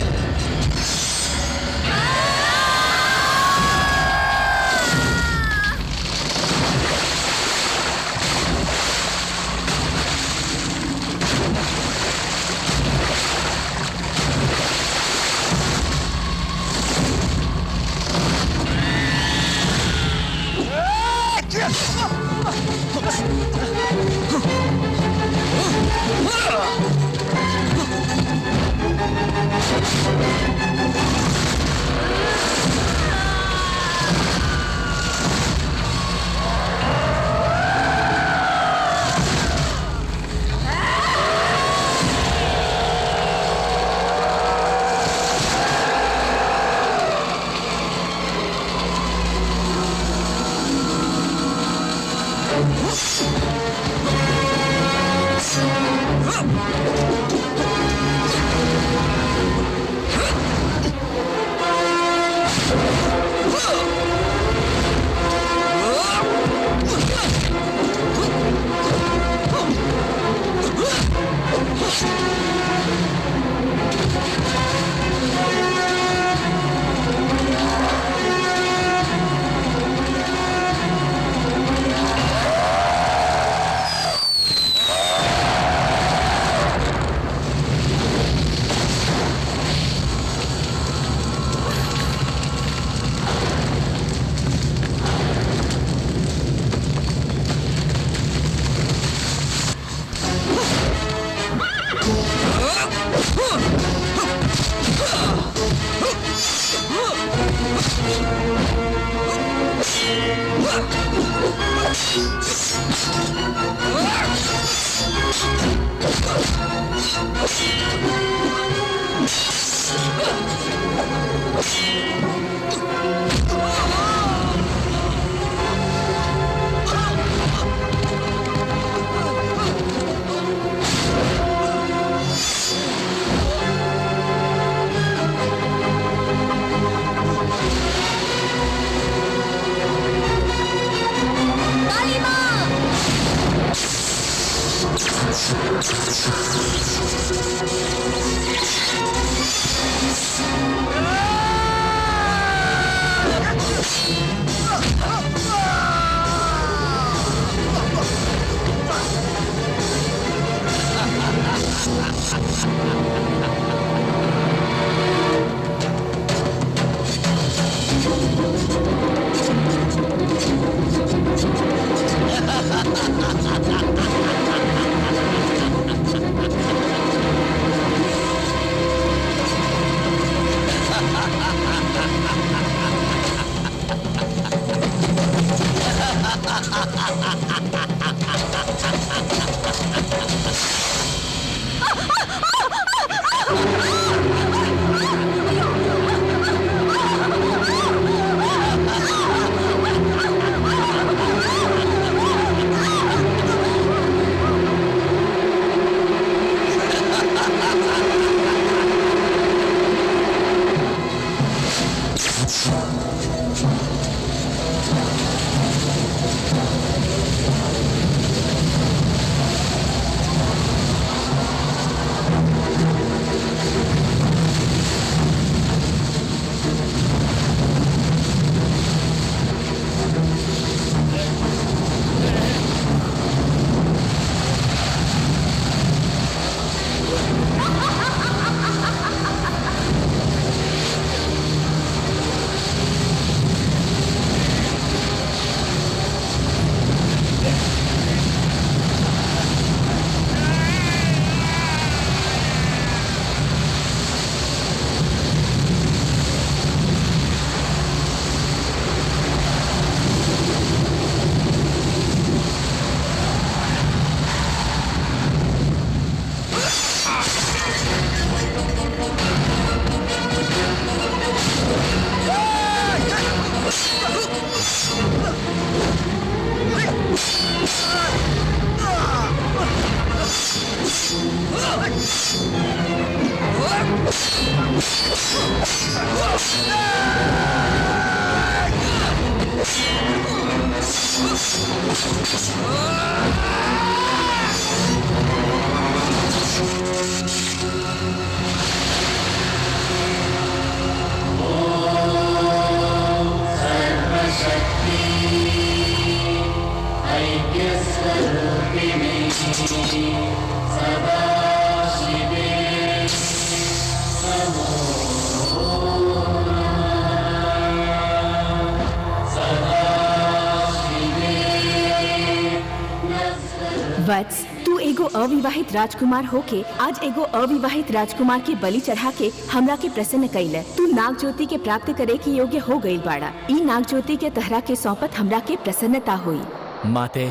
वत्स, तू एगो अविवाहित राजकुमार होके आज एगो अविवाहित राजकुमार के बलि चढ़ा के हमरा के प्रसन्न कैले। तू नाग ज्योति के प्राप्त करे के योग्य हो गई बाड़ा। ई नाग ज्योति के तहरा के सौंपत हमरा के प्रसन्नता हुई। माते,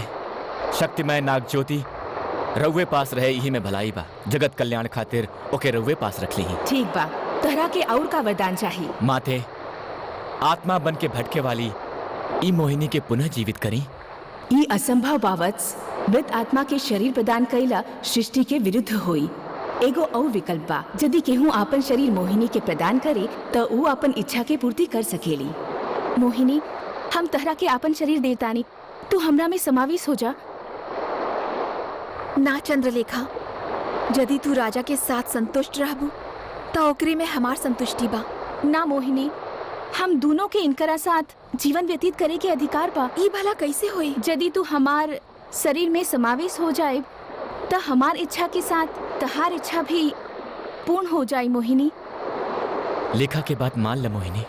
शक्तिमय नाग ज्योति रउवे पास रहे यही में भलाई बा। जगत कल्याण खातिर ओके रउवे पास रख ली। ठीक बा, तहरा के और का वरदान चाहिए? माते, आत्मा बन के भटके वाली ई मोहिनी के पुनः जीवित करी। ई असंभव बावत्स। मृत आत्मा के शरीर प्रदान कैला सृष्टि के विरुद्ध होई। एगो और विकल्प बा, यदि केहू आपन शरीर मोहिनी के प्रदान करे तो ऊ अपन इच्छा के पूर्ति कर सकेली। मोहिनी, हम तहरा के आपन शरीर देतानी, तू हमरा में समावेश हो जा। ना चंद्रलेखा, यदि तू राजा के साथ संतुष्ट रहबू तो ओकरे में हमार संतुष्टि बा। ना मोहिनी, हम दोनों के इनकरा साथ जीवन व्यतीत करे के अधिकार बा। ई भला कैसे होई? यदि तू हमार शरीर में समावेश हो जाए तो हमार इच्छा के साथ तहार इच्छा भी पूर्ण हो जाए। मोहिनी, लेखा के बात मान ल मोहिनी।